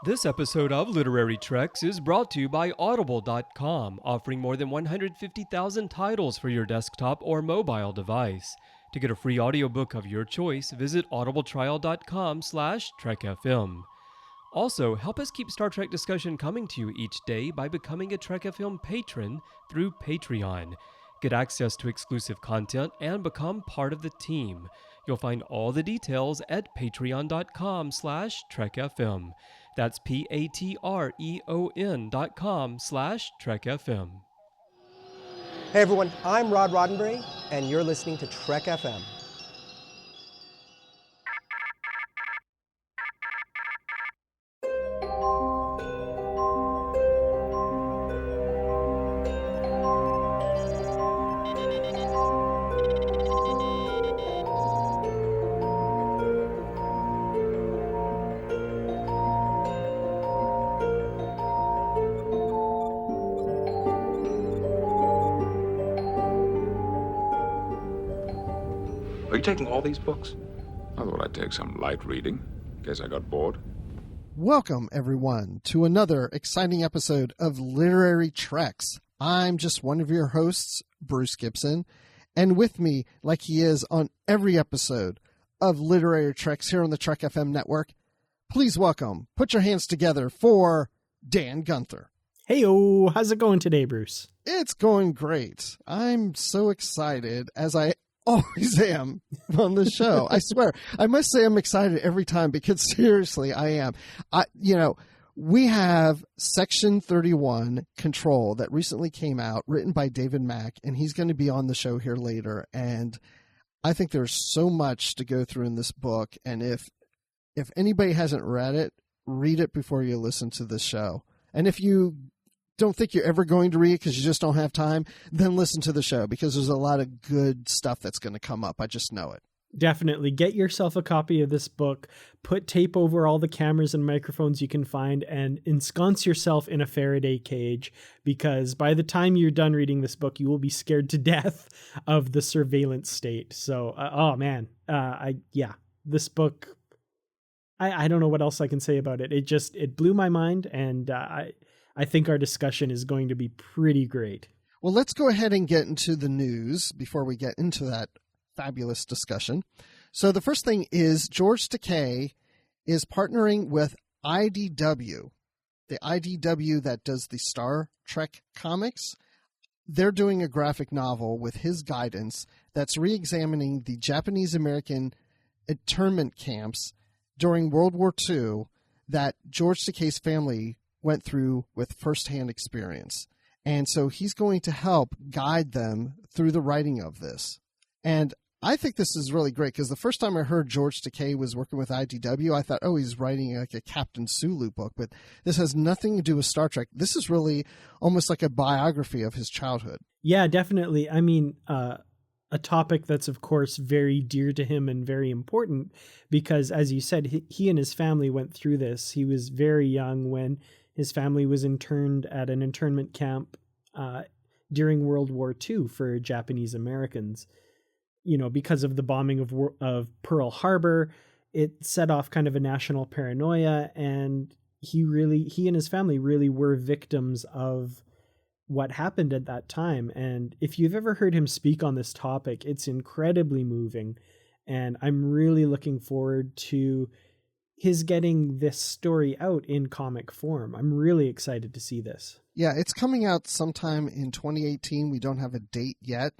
This episode of Literary Treks is brought to you by Audible.com, offering more than 150,000 titles for your desktop or mobile device. To get a free audiobook of your choice, visit audibletrial.com/TrekFM. Also, help us keep Star Trek discussion coming to you each day by becoming a Trek FM patron through Patreon. Get access to exclusive content and become part of the team. You'll find all the details at patreon.com/TrekFM. That's patreon.com/TrekFM. Hey everyone, I'm Rod Roddenberry, and you're listening to Trek FM. Are you taking all these books? I thought I'd take some light reading, in case I got bored. Welcome, everyone, to another exciting episode of Literary Treks. I'm just one of your hosts, Bruce Gibson, and with me, like he is on every episode of Literary Treks here on the Trek FM network, please welcome, put your hands together for Dan Gunther. Hey-o, how's it going today, Bruce? It's going great. I'm so excited, as I always am on the show. I swear. I must say I'm excited every time because seriously, I am. We have Section 31 Control that recently came out, written by David Mack, and he's going to be on the show here later. And I think there's so much to go through in this book. And if anybody hasn't read it, read it before you listen to this show. And if you don't think you're ever going to read it because you just don't have time, then listen to the show because there's a lot of good stuff that's going to come up. I just know it. Definitely. Get yourself a copy of this book, put tape over all the cameras and microphones you can find, and ensconce yourself in a Faraday cage, because by the time you're done reading this book, you will be scared to death of the surveillance state. So, this book, I don't know what else I can say about it. It blew my mind, and I think our discussion is going to be pretty great. Well, let's go ahead and get into the news before we get into that fabulous discussion. So the first thing is George Takei is partnering with IDW, the IDW that does the Star Trek comics. They're doing a graphic novel with his guidance that's re-examining the Japanese-American internment camps during World War II that George Takei's family went through with firsthand experience. And so he's going to help guide them through the writing of this. And I think this is really great because the first time I heard George Takei was working with IDW, I thought, oh, he's writing like a Captain Sulu book, but this has nothing to do with Star Trek. This is really almost like a biography of his childhood. Yeah, definitely. I mean, a topic that's, of course, very dear to him and very important because, as you said, he and his family went through this. He was very young when his family was interned at an internment camp during World War II for Japanese Americans. You know, because of the bombing of Pearl Harbor, it set off kind of a national paranoia, and he and his family really were victims of what happened at that time. And if you've ever heard him speak on this topic, it's incredibly moving, and I'm really looking forward to his getting this story out in comic form. I'm really excited to see this. Yeah, it's coming out sometime in 2018. We don't have a date yet.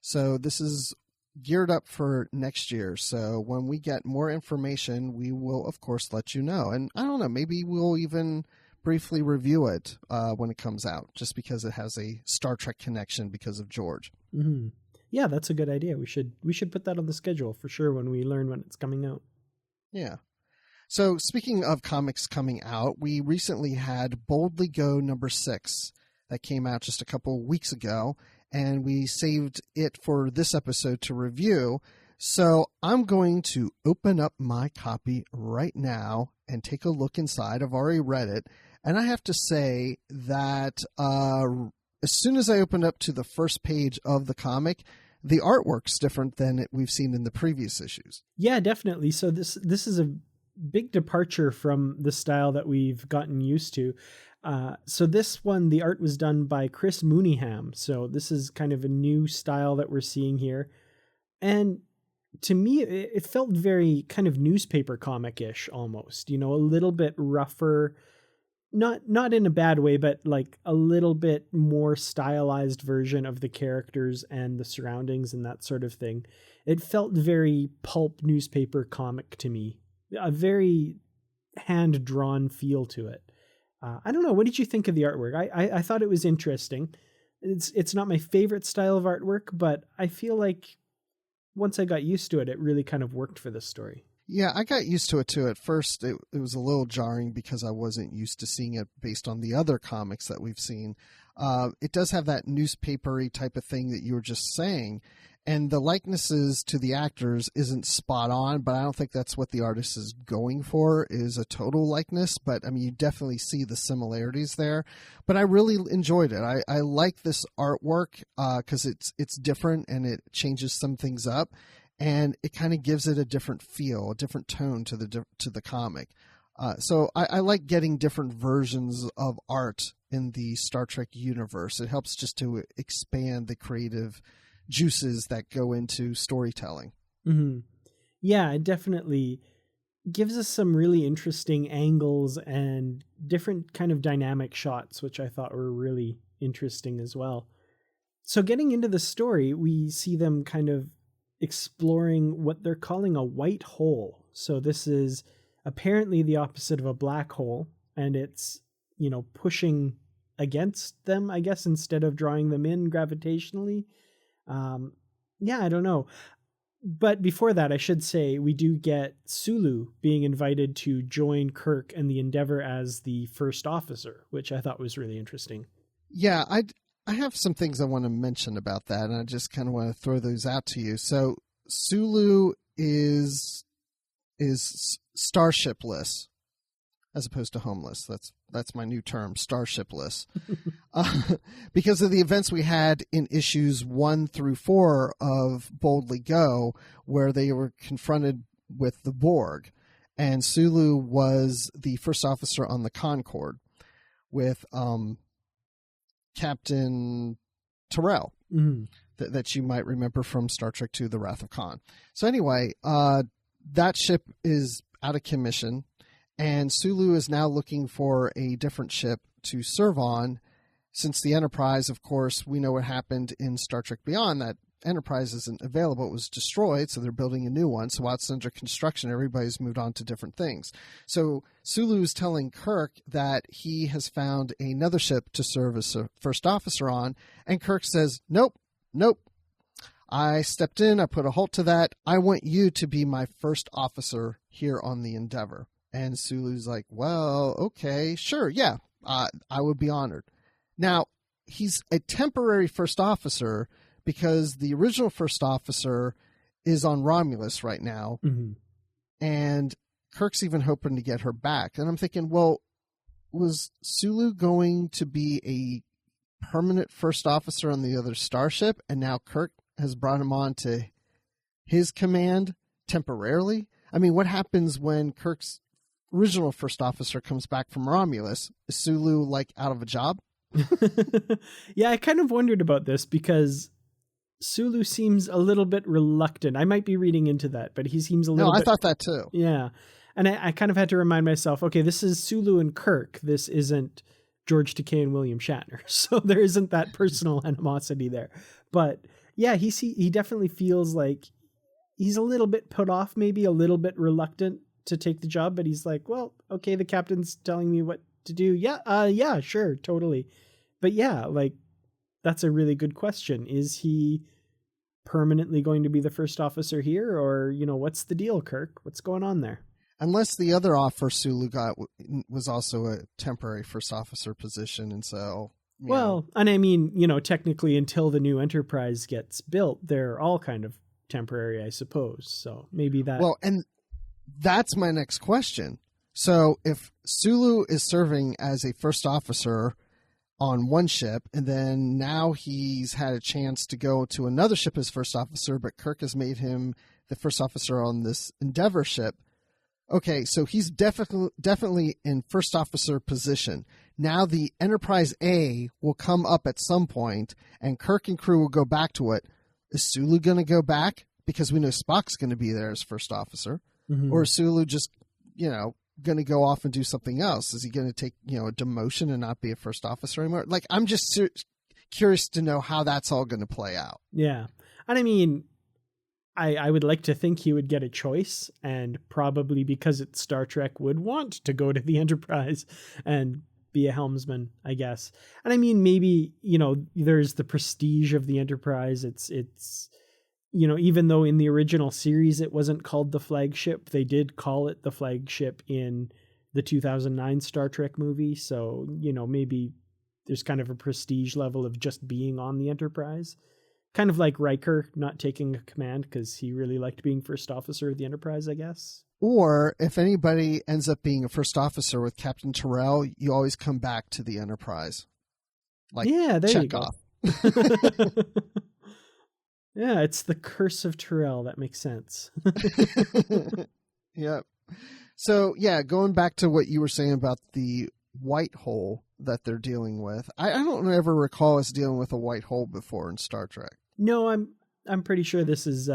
So this is geared up for next year. So when we get more information, we will, of course, let you know. And I don't know, maybe we'll even briefly review it when it comes out, just because it has a Star Trek connection because of George. Mm-hmm. Yeah, that's a good idea. We should put that on the schedule for sure when we learn when it's coming out. Yeah. So speaking of comics coming out, we recently had Boldly Go #6 that came out just a couple weeks ago, and we saved it for this episode to review. So I'm going to open up my copy right now and take a look inside. I've already read it, and I have to say that as soon as I opened up to the first page of the comic, the artwork's different than we've seen in the previous issues. Yeah, definitely. So this is a big departure from the style that we've gotten used to. So this one, the art was done by Chris Mooneyham. So this is kind of a new style that we're seeing here. And to me, it felt very kind of newspaper comic-ish almost, a little bit rougher, not in a bad way, but like a little bit more stylized version of the characters and the surroundings and that sort of thing. It felt very pulp newspaper comic to me, a very hand-drawn feel to it. I don't know. What did you think of the artwork? I thought it was interesting. It's not my favorite style of artwork, but I feel like once I got used to it, it really kind of worked for this story. Yeah, I got used to it too. At first, it was a little jarring because I wasn't used to seeing it based on the other comics that we've seen. It does have that newspapery type of thing that you were just saying. And the likenesses to the actors isn't spot on, but I don't think that's what the artist is going for, is a total likeness. But I mean, you definitely see the similarities there. But I really enjoyed it. I like this artwork because it's different and it changes some things up, and it kind of gives it a different feel, a different tone to the comic. So I like getting different versions of art in the Star Trek universe. It helps just to expand the creative juices that go into storytelling. Mm-hmm. Yeah, it definitely gives us some really interesting angles and different kind of dynamic shots, which I thought were really interesting as well. So getting into the story, we see them kind of exploring what they're calling a white hole. So this is apparently the opposite of a black hole, and it's, pushing against them, I guess, instead of drawing them in gravitationally. I don't know. But before that, I should say we do get Sulu being invited to join Kirk and the Endeavor as the first officer, which I thought was really interesting. Yeah, I have some things I want to mention about that, and I just kind of want to throw those out to you. So Sulu is starshipless as opposed to homeless. That's my new term, starshipless. Because of the events we had in issues 1 through 4 of Boldly Go, where they were confronted with the Borg. And Sulu was the first officer on the Concorde with Captain Terrell, that you might remember from Star Trek II, The Wrath of Khan. So anyway, that ship is out of commission, and Sulu is now looking for a different ship to serve on. Since the Enterprise, of course, we know what happened in Star Trek Beyond, that Enterprise isn't available. It was destroyed, so they're building a new one. So while it's under construction, everybody's moved on to different things. So Sulu's telling Kirk that he has found another ship to serve as a first officer on, and Kirk says, nope. I stepped in, I put a halt to that. I want you to be my first officer here on the Endeavor. And Sulu's like, well, okay, sure, yeah, I would be honored. Now, he's a temporary first officer because the original first officer is on Romulus right now, and Kirk's even hoping to get her back. And I'm thinking, well, was Sulu going to be a permanent first officer on the other starship, and now Kirk has brought him on to his command temporarily? I mean, what happens when Kirk's original first officer comes back from Romulus? Is Sulu, like, out of a job? Yeah, I kind of wondered about this because Sulu seems a little bit reluctant. I might be reading into that, but he seems a little bit... I thought that too. Yeah. And I kind of had to remind myself, okay, this is Sulu and Kirk. This isn't George Takei and William Shatner. So there isn't that personal animosity there. But yeah, he definitely feels like he's a little bit put off, maybe a little bit reluctant to take the job, but he's like, well, okay, the captain's telling me what to do. Yeah, sure, totally. But yeah, like, that's a really good question. Is he permanently going to be the first officer here, or, what's the deal, Kirk? What's going on there? Unless the other offer Sulu got was also a temporary first officer position, and so... And I mean, technically until the new Enterprise gets built, they're all kind of temporary, I suppose. So maybe that... Well, and that's my next question. So if Sulu is serving as a first officer on one ship, and then now he's had a chance to go to another ship as first officer, but Kirk has made him the first officer on this Endeavor ship, okay, so he's definitely in first officer position. Now the Enterprise A will come up at some point, and Kirk and crew will go back to it. Is Sulu going to go back? Because we know Spock's going to be there as first officer. Mm-hmm. Or is Sulu just, going to go off and do something else? Is he going to take, a demotion and not be a first officer anymore? Like, I'm just curious to know how that's all going to play out. Yeah. And I mean, I would like to think he would get a choice, and probably because it's Star Trek would want to go to the Enterprise and be a helmsman, I guess. And I mean, maybe, there's the prestige of the Enterprise. It's even though in the original series it wasn't called the flagship, they did call it the flagship in the 2009 Star Trek movie. So, maybe there's kind of a prestige level of just being on the Enterprise. Kind of like Riker not taking a command because he really liked being first officer of the Enterprise, I guess. Or if anybody ends up being a first officer with Captain Terrell, you always come back to the Enterprise. Like, yeah, there check you go. off. Yeah, it's the curse of Terrell. That makes sense. Yep. So, yeah, going back to what you were saying about the white hole that they're dealing with, I don't ever recall us dealing with a white hole before in Star Trek. No, I'm pretty sure this is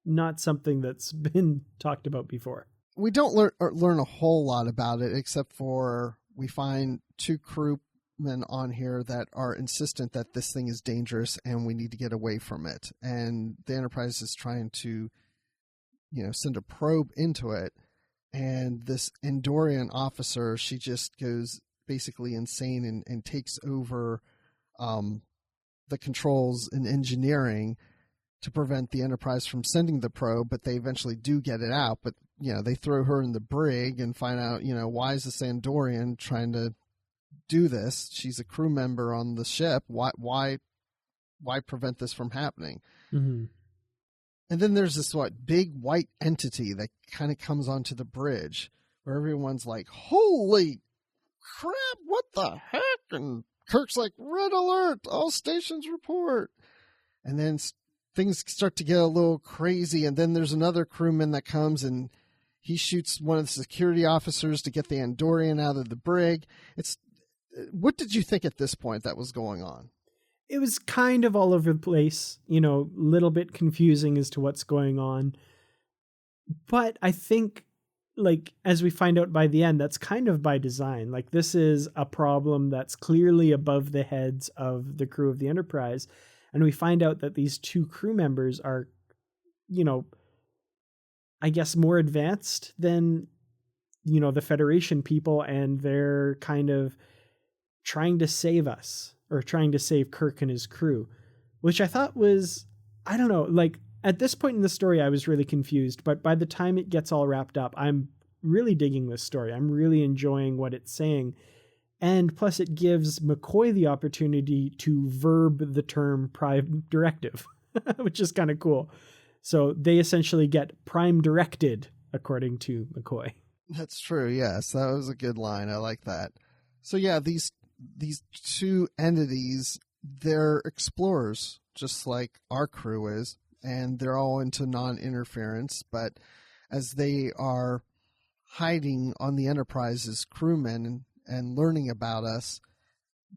not something that's been talked about before. We don't learn a whole lot about it, except for we find two crewmen on here that are insistent that this thing is dangerous and we need to get away from it. And the Enterprise is trying to, send a probe into it. And this Andorian officer, she just goes basically insane and takes over the controls in engineering to prevent the Enterprise from sending the probe, but they eventually do get it out. But, they throw her in the brig and find out, why is this Andorian trying to do this? She's a crew member on the ship. Why prevent this from happening? Mm-hmm. And then there's this big white entity that kind of comes onto the bridge where everyone's like, holy crap, what the heck? And Kirk's like, red alert, all stations report. And then things start to get a little crazy. And then there's another crewman that comes and he shoots one of the security officers to get the Andorian out of the brig. What did you think at this point that was going on? It was kind of all over the place, little bit confusing as to what's going on. But I think, as we find out by the end, that's kind of by design. This is a problem that's clearly above the heads of the crew of the Enterprise. And we find out that these two crew members are, I guess more advanced than, the Federation people, and they're kind of trying to save us, or trying to save Kirk and his crew, which I thought was, I don't know, at this point in the story, I was really confused, but by the time it gets all wrapped up, I'm really digging this story. I'm really enjoying what it's saying. And plus it gives McCoy the opportunity to verb the term prime directive, which is kind of cool. So they essentially get prime directed, according to McCoy. That's true. Yes, that was a good line. I like that. So yeah, these two entities, they're explorers, just like our crew is, and they're all into non-interference. But as they are hiding on the Enterprise's crewmen and learning about us,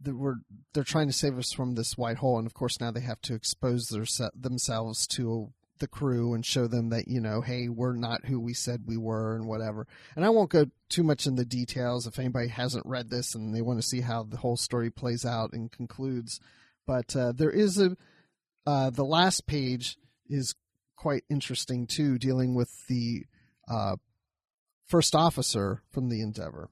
they're trying to save us from this white hole. And of course, now they have to expose themselves to the crew and show them that, hey, we're not who we said we were and whatever. And I won't go too much in the details if anybody hasn't read this and they want to see how the whole story plays out and concludes. But there is the last page is quite interesting too, dealing with the first officer from the Endeavor,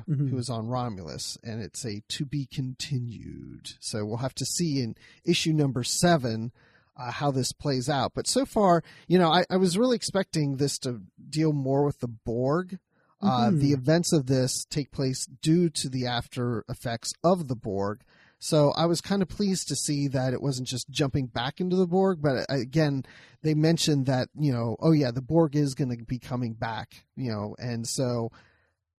who is on Romulus, and it's a to be continued. So we'll have to see in issue number 7 how this plays out. But so far, I was really expecting this to deal more with the Borg. The events of this take place due to the after effects of the Borg. So I was kind of pleased to see that it wasn't just jumping back into the Borg, but again, they mentioned that, the Borg is going to be coming back, and so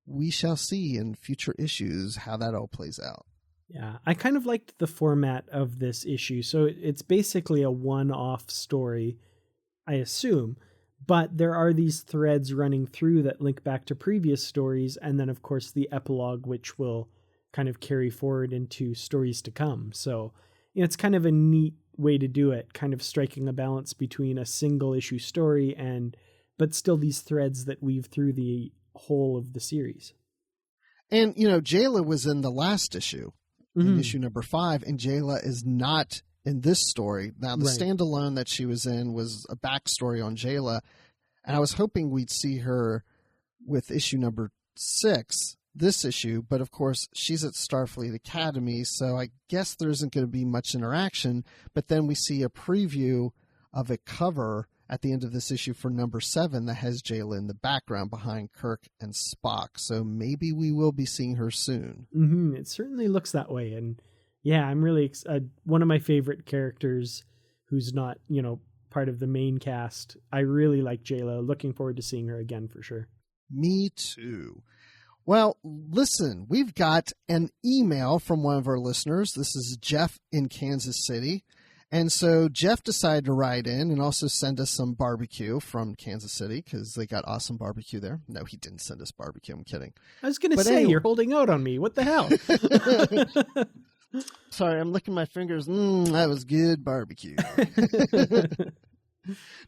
we shall see in future issues how that all plays out. Yeah, I kind of liked the format of this issue. So it's basically a one-off story, I assume, But there are these threads running through that link back to previous stories. And then, of course, the epilogue, which will kind of carry forward into stories to come. So it's kind of a neat way to do it, kind of striking a balance between a single issue story but still these threads that weave through the whole of the series. And, Jayla was in the last issue, in issue number 5, and Jayla is not in this story. Now, the standalone that she was in was a backstory on Jayla, and I was hoping we'd see her with issue number 6, this issue, but of course she's at Starfleet Academy, so I guess there isn't going to be much interaction. But then we see a preview of a cover at the end of this issue for number 7 that has Jayla in the background behind Kirk and Spock, so maybe we will be seeing her soon. It certainly looks that way. And yeah, I'm really one of my favorite characters who's not part of the main cast. I really like Jayla. Looking forward to seeing her again for sure. Me too. Well, listen, we've got an email from one of our listeners. This is Jeff in Kansas City. And so Jeff decided to write in and also send us some barbecue from Kansas City because they got awesome barbecue there. No, he didn't send us barbecue. I'm kidding. I was going to say, anyway. You're holding out on me. What the hell? Sorry, I'm licking my fingers. That was good barbecue.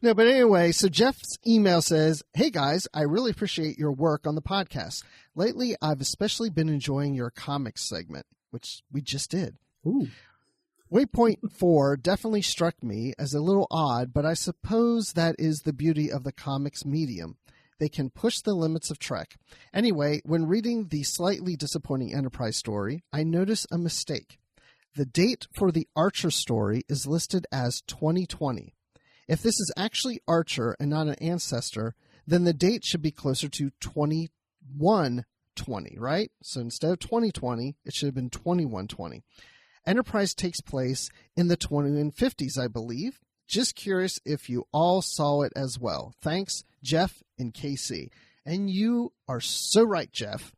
No, but anyway, so Jeff's email says, "Hey guys, I really appreciate your work on the podcast. Lately, I've especially been enjoying your comics segment," which we just did. Ooh. Waypoint 4 definitely struck me as a little odd, but I suppose that is the beauty of the comics medium. They can push the limits of Trek. Anyway, when reading the slightly disappointing Enterprise story, I notice a mistake. The date for the Archer story is listed as 2020. If this is actually Archer and not an ancestor, then the date should be closer to 2120, right? So instead of 2020, it should have been 2120. Enterprise takes place in the 2150s, I believe. Just curious if you all saw it as well. Thanks, Jeff in KC. And you are so right, Jeff,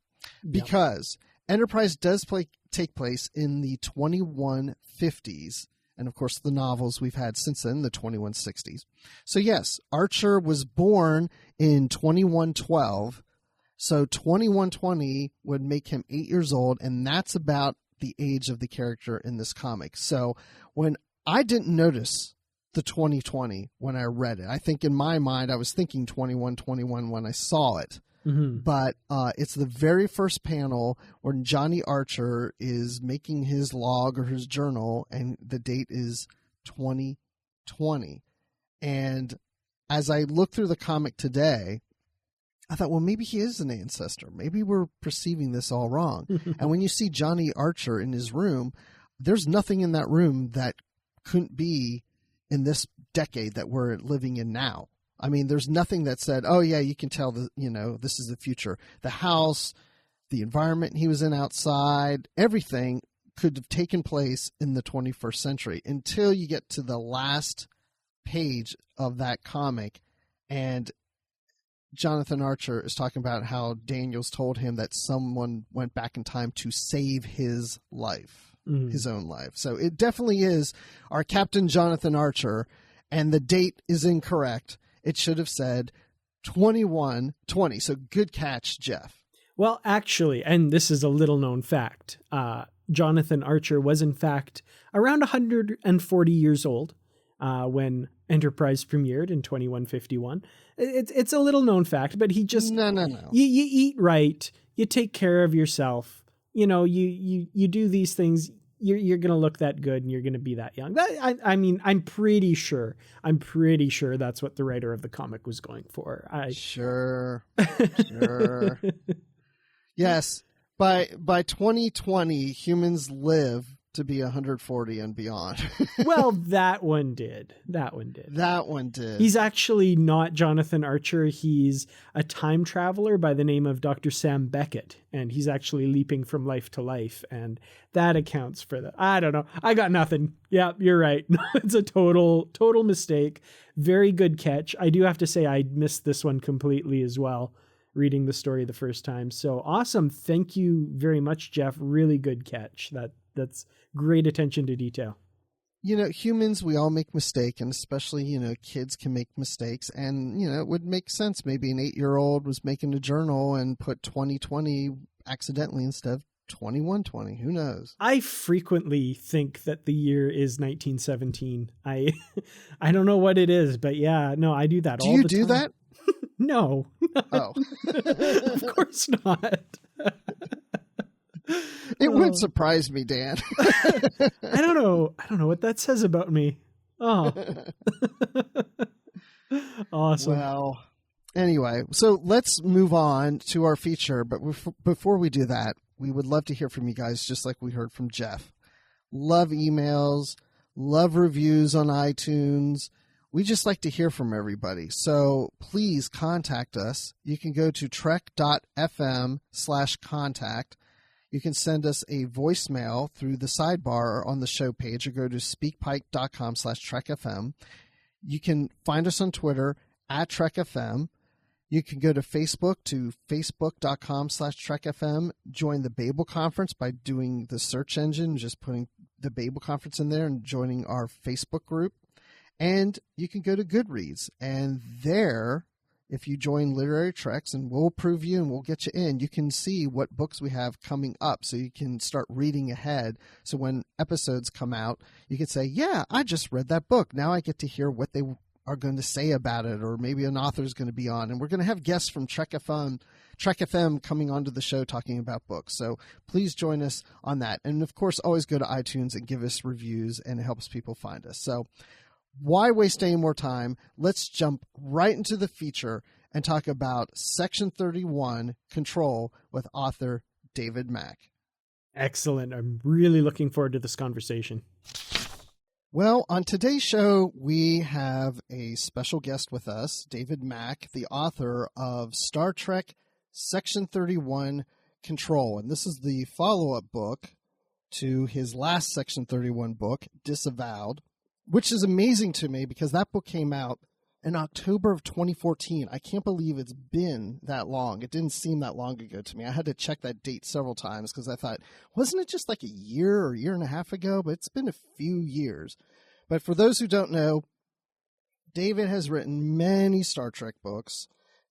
because Enterprise does take place in the 2150s. And, of course, the novels we've had since then, the 2160s. So, yes, Archer was born in 2112. So 2120 would make him 8 years old, and that's about the age of the character in this comic. So when I didn't notice the 2020 when I read it, I think in my mind I was thinking 2121 when I saw it. But it's the very first panel when Johnny Archer is making his log or his journal, and the date is 2020. And as I look through the comic today, I thought, well, maybe he is an ancestor. Maybe we're perceiving this all wrong. And when you see Johnny Archer in his room, there's nothing in that room that couldn't be in this decade that we're living in now. I mean, there's nothing that said, oh, yeah, you can tell that, this is the future. The house, the environment he was in outside, everything could have taken place in the 21st century until you get to the last page of that comic. And Jonathan Archer is talking about how Daniels told him that someone went back in time to save his life, his own life. So it definitely is our Captain Jonathan Archer, and the date is incorrect. It should have said 2120. So good catch, Jeff. Well, actually, and this is a little known fact, Jonathan Archer was in fact around 140 years old when Enterprise premiered in 2151. It's a little known fact, but he just no. You eat right, you take care of yourself. You do these things. You're going to look that good and you're going to be that young. I mean, I'm pretty sure that's what the writer of the comic was going for. Sure. Yes. By 2020, humans live to be 140 and beyond. Well, that one did. He's actually not Jonathan Archer. He's a time traveler by the name of Dr. Sam Beckett, and he's actually leaping from life to life, and that accounts for that. I don't know. I got nothing. Yeah, you're right. It's a total mistake. Very good catch. I do have to say I missed this one completely as well, reading the story the first time. So awesome. Thank you very much, Jeff. Really good catch. That's great attention to detail. Humans, we all make mistakes, and especially, kids can make mistakes. And, it would make sense. Maybe an 8-year-old was making a journal and put 2020 accidentally instead of 2120. Who knows? I frequently think that the year is 1917. I don't know what it is, but yeah, no, I do that all the time. Do you do that? No. Oh. Of course not. It would surprise me, Dan. I don't know what that says about me. Oh. Awesome. Well, anyway, so let's move on to our feature. But before we do that, we would love to hear from you guys, just like we heard from Jeff. Love emails, love reviews on iTunes. We just like to hear from everybody. So please contact us. You can go to trek.fm/contact. You can send us a voicemail through the sidebar on the show page, or go to speakpipe.com/trekfm. You can find us on Twitter @trekfm. You can go to Facebook to facebook.com/trekfm. Join the Babel Conference by doing the search engine, just putting the Babel Conference in there and joining our Facebook group. And you can go to Goodreads, and there, if you join Literary Treks, and we'll approve you and we'll get you in, you can see what books we have coming up, so you can start reading ahead. So when episodes come out, you can say, yeah, I just read that book. Now I get to hear what they are going to say about it, or maybe an author is going to be on. And we're going to have guests from Trek FM coming onto the show talking about books. So please join us on that. And of course, always go to iTunes and give us reviews, and it helps people find us. So why waste any more time? Let's jump right into the feature and talk about Section 31, Control, with author David Mack. Excellent. I'm really looking forward to this conversation. Well, on today's show, we have a special guest with us, David Mack, the author of Star Trek Section 31, Control. And this is the follow-up book to his last Section 31 book, Disavowed, which is amazing to me because that book came out in October of 2014. I can't believe it's been that long. It didn't seem that long ago to me. I had to check that date several times because I thought, wasn't it just like a year or year and a half ago? But it's been a few years. But for those who don't know, David has written many Star Trek books,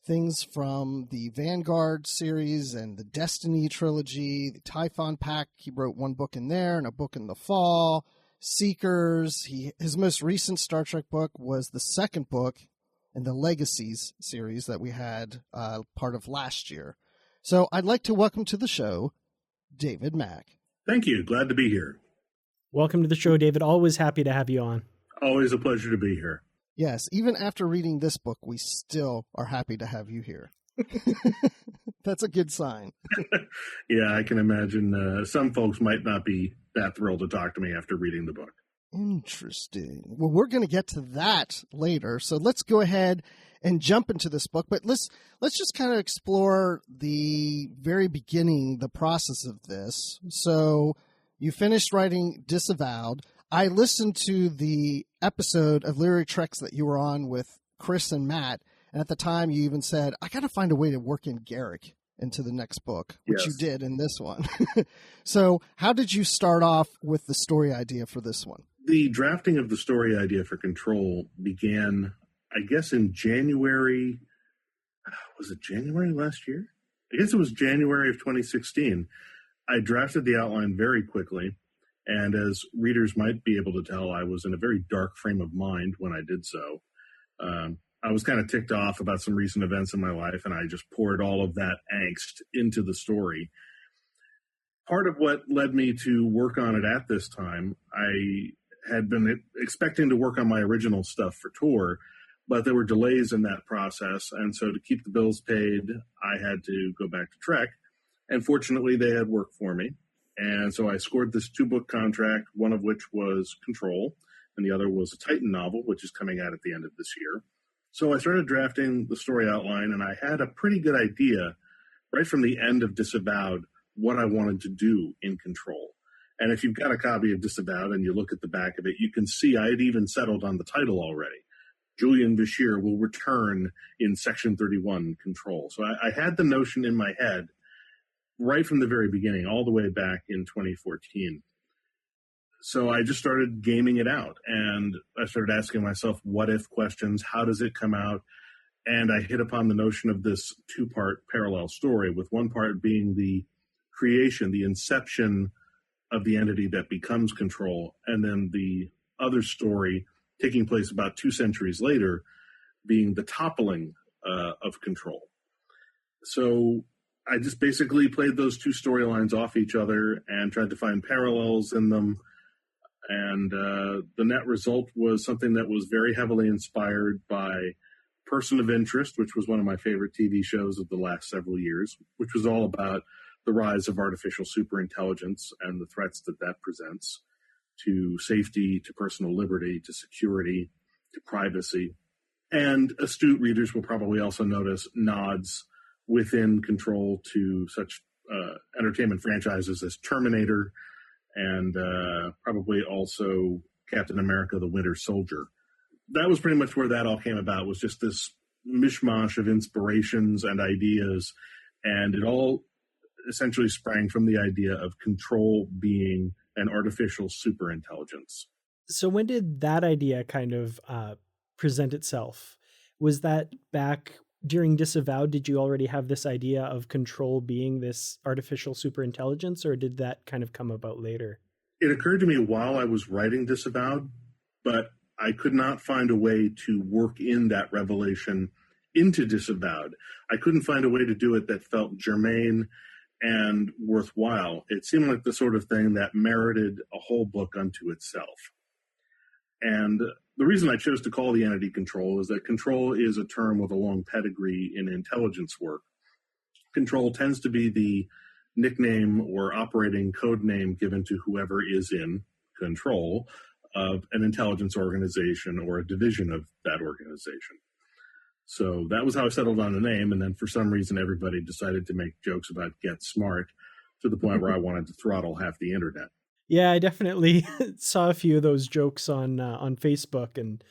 things from the Vanguard series and the Destiny trilogy, the Typhon Pact. He wrote one book in there and a book in the fall. Seekers. His most recent Star Trek book was the second book in the Legacies series that we had part of last year. So I'd like to welcome to the show David Mack. Thank you. Glad to be here. Welcome to the show, David. Always happy to have you on. Always a pleasure to be here. Yes, even after reading this book, we still are happy to have you here. That's a good sign. Yeah, I can imagine some folks might not be that thrilled to talk to me after reading the book. Interesting. Well, we're going to get to that later. So let's go ahead and jump into this book. But let's just kind of explore the very beginning, the process of this. So you finished writing Disavowed. I listened to the episode of Literary Treks that you were on with Chris and Matt. And at the time, you even said, I got to find a way to work in Garrick into the next book, which you did in this one. So how did you start off with the story idea for this one? The drafting of the story idea for Control began, I guess, in January. Was it January last year? I guess it was January of 2016. I drafted the outline very quickly. And as readers might be able to tell, I was in a very dark frame of mind when I did so. I was kind of ticked off about some recent events in my life, and I just poured all of that angst into the story. Part of what led me to work on it at this time, I had been expecting to work on my original stuff for Tor, but there were delays in that process, and so to keep the bills paid, I had to go back to Trek, and fortunately they had work for me. And so I scored this 2-book contract, one of which was Control, and the other was a Titan novel, which is coming out at the end of this year. So I started drafting the story outline, and I had a pretty good idea right from the end of Disavowed what I wanted to do in Control. And if you've got a copy of Disavowed and you look at the back of it, you can see I had even settled on the title already. Julian Bashir will return in Section 31 Control. So I had the notion in my head right from the very beginning, all the way back in 2014. So I just started gaming it out, and I started asking myself what if questions. How does it come out? And I hit upon the notion of this two-part parallel story, with one part being the creation, the inception of the entity that becomes Control, and then the other story taking place about 2 centuries later being the toppling of Control. So I just basically played those 2 storylines off each other and tried to find parallels in them. And the net result was something that was very heavily inspired by Person of Interest, which was one of my favorite TV shows of the last several years, which was all about the rise of artificial superintelligence and the threats that that presents to safety, to personal liberty, to security, to privacy. And astute readers will probably also notice nods within Control to such entertainment franchises as Terminator and probably also Captain America, the Winter Soldier. That was pretty much where that all came about, was just this mishmash of inspirations and ideas, and it all essentially sprang from the idea of Control being an artificial superintelligence. So when did that idea kind of present itself? Was that back during Disavowed? Did you already have this idea of Control being this artificial superintelligence, or did that kind of come about later? It occurred to me while I was writing Disavowed, but I could not find a way to work in that revelation into Disavowed. I couldn't find a way to do it that felt germane and worthwhile. It seemed like the sort of thing that merited a whole book unto itself. And the reason I chose to call the entity Control is that Control is a term with a long pedigree in intelligence work. Control tends to be the nickname or operating code name given to whoever is in control of an intelligence organization or a division of that organization. So that was how I settled on the name, and then for some reason everybody decided to make jokes about Get Smart to the point where I wanted to throttle half the internet. Yeah, I definitely saw a few of those jokes on Facebook, and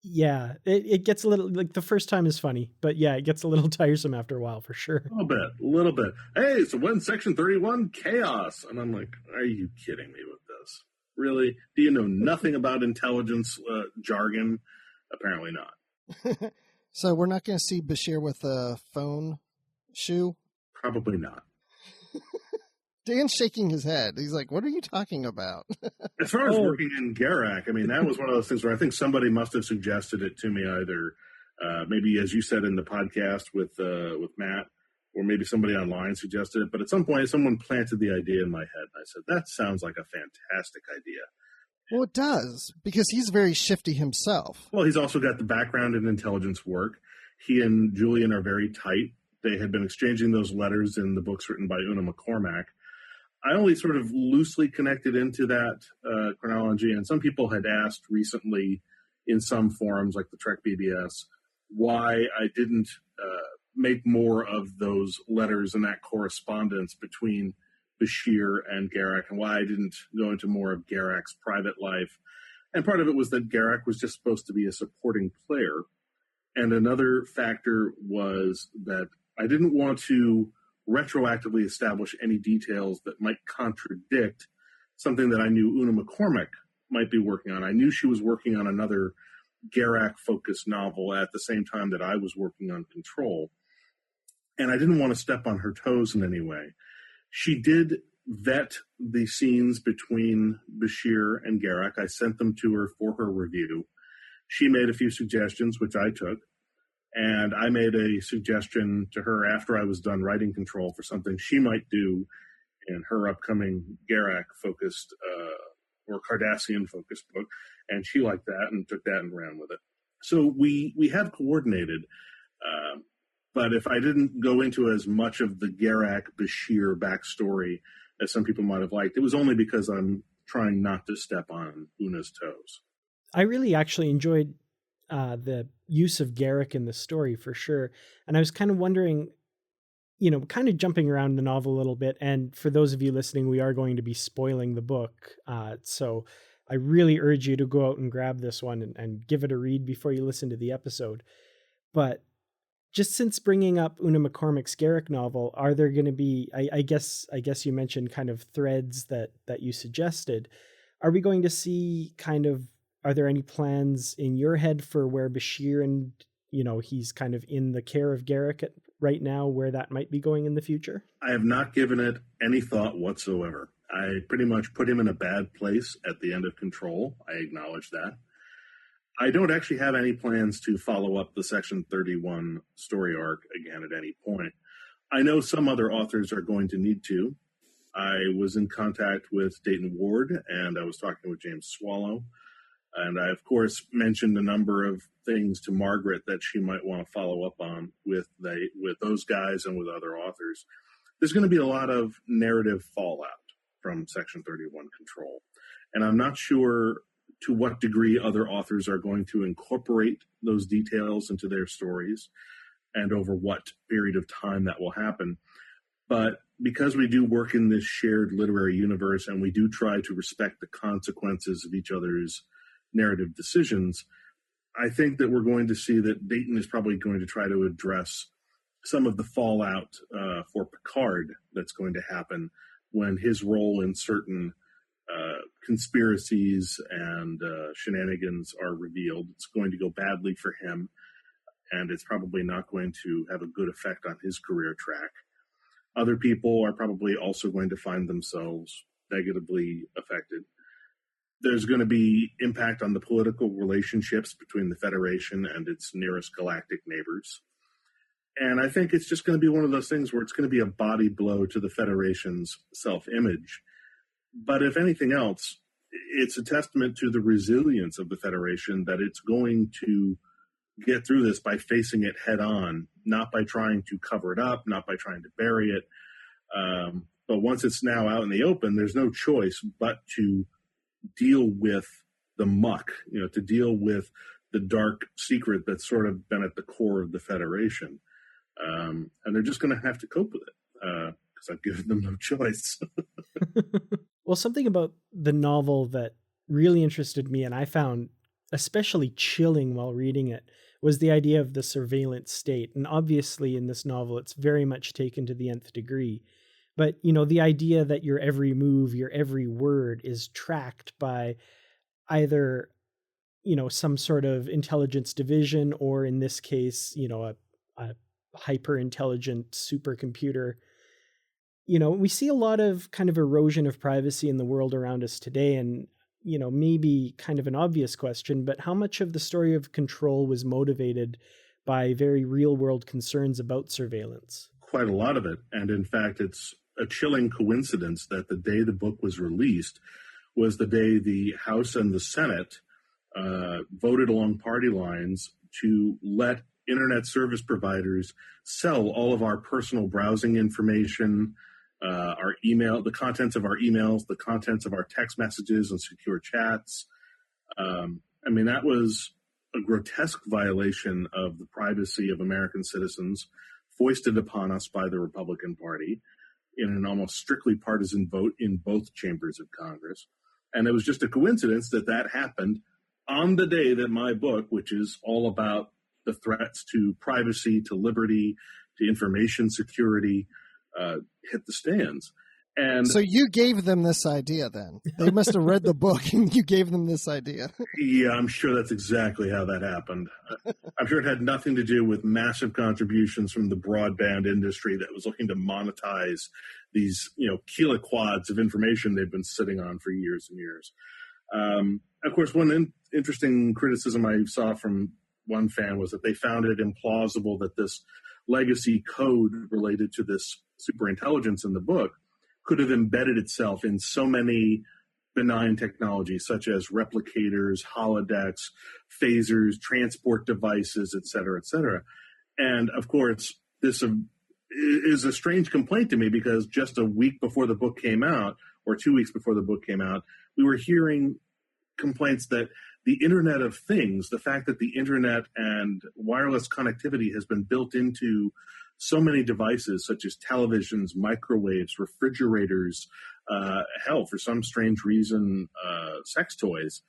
yeah, it gets a little, like, the first time is funny, but yeah, it gets a little tiresome after a while for sure. A little bit. Hey, so when Section 31, chaos. And I'm like, are you kidding me with this? Really? Do you know nothing about intelligence jargon? Apparently not. So we're not going to see Bashir with a phone shoe? Probably not. Dan's shaking his head. He's like, what are you talking about? As far as working in Garak, I mean, that was one of those things where I think somebody must have suggested it to me, either maybe, as you said in the podcast with Matt, or maybe somebody online suggested it. But at some point, someone planted the idea in my head. And I said, that sounds like a fantastic idea. Well, it does, because he's very shifty himself. Well, he's also got the background in intelligence work. He and Julian are very tight. They had been exchanging those letters in the books written by Una McCormack. I only sort of loosely connected into that chronology, and some people had asked recently in some forums, like the Trek BBS, why I didn't make more of those letters and that correspondence between Bashir and Garak, and why I didn't go into more of Garak's private life. And part of it was that Garak was just supposed to be a supporting player. And another factor was that I didn't want to retroactively establish any details that might contradict something that I knew Una McCormack might be working on. I knew she was working on another Garak-focused novel at the same time that I was working on Control. And I didn't want to step on her toes in any way. She did vet the scenes between Bashir and Garak. I sent them to her for her review. She made a few suggestions, which I took. And I made a suggestion to her after I was done writing Control for something she might do in her upcoming Garak-focused or Cardassian-focused book. And she liked that and took that and ran with it. So we have coordinated. But if I didn't go into as much of the Garak-Bashir backstory as some people might have liked, it was only because I'm trying not to step on Una's toes. I really actually enjoyed the use of Garak in the story, for sure. And I was kind of wondering, kind of jumping around the novel a little bit. And for those of you listening, we are going to be spoiling the book. So I really urge you to go out and grab this one and give it a read before you listen to the episode. But just since bringing up Una McCormack's Garak novel, are there going to be, I guess you mentioned kind of threads that you suggested. Are we going to see are there any plans in your head for where Bashir and, he's kind of in the care of Garrick right now, where that might be going in the future? I have not given it any thought whatsoever. I pretty much put him in a bad place at the end of Control. I acknowledge that. I don't actually have any plans to follow up the Section 31 story arc again at any point. I know some other authors are going to need to. I was in contact with Dayton Ward, and I was talking with James Swallow. And I, of course, mentioned a number of things to Margaret that she might want to follow up on with those guys and with other authors. There's going to be a lot of narrative fallout from Section 31 Control. And I'm not sure to what degree other authors are going to incorporate those details into their stories and over what period of time that will happen. But because we do work in this shared literary universe and we do try to respect the consequences of each other's narrative decisions, I think that we're going to see that Dayton is probably going to try to address some of the fallout for Picard that's going to happen when his role in certain conspiracies and shenanigans are revealed. It's going to go badly for him, and it's probably not going to have a good effect on his career track. Other people are probably also going to find themselves negatively affected. There's going to be impact on the political relationships between the Federation and its nearest galactic neighbors. And I think it's just going to be one of those things where it's going to be a body blow to the Federation's self-image. But if anything else, it's a testament to the resilience of the Federation that it's going to get through this by facing it head on, not by trying to cover it up, not by trying to bury it. But once it's now out in the open, there's no choice but to deal with the muck, to deal with the dark secret that's sort of been at the core of the Federation. And they're just going to have to cope with it because I've given them no choice. Well, something about the novel that really interested me and I found especially chilling while reading it was the idea of the surveillance state. And obviously in this novel, it's very much taken to the nth degree. But, the idea that your every move, your every word is tracked by either, some sort of intelligence division, or in this case, a hyper intelligent supercomputer. We see a lot of kind of erosion of privacy in the world around us today. And, maybe kind of an obvious question, but how much of the story of Control was motivated by very real world concerns about surveillance? Quite a lot of it. And in fact, it's a chilling coincidence that the day the book was released was the day the House and the Senate voted along party lines to let internet service providers sell all of our personal browsing information, our email, the contents of our emails, the contents of our text messages and secure chats. That was a grotesque violation of the privacy of American citizens foisted upon us by the Republican Party in an almost strictly partisan vote in both chambers of Congress. And it was just a coincidence that happened on the day that my book, which is all about the threats to privacy, to liberty, to information security, hit the stands. And so you gave them this idea then. They must have read the book and you gave them this idea. Yeah, I'm sure that's exactly how that happened. I'm sure it had nothing to do with massive contributions from the broadband industry that was looking to monetize these, kiloquads of information they've been sitting on for years and years. Of course, one interesting criticism I saw from one fan was that they found it implausible that this legacy code related to this superintelligence in the book could have embedded itself in so many benign technologies such as replicators, holodecks, phasers, transport devices, et cetera, et cetera. And of course, this is a strange complaint to me because just a week before the book came out, or 2 weeks before the book came out, we were hearing complaints that the Internet of Things, the fact that the Internet and wireless connectivity has been built into so many devices such as televisions, microwaves, refrigerators, hell, for some strange reason, sex toys.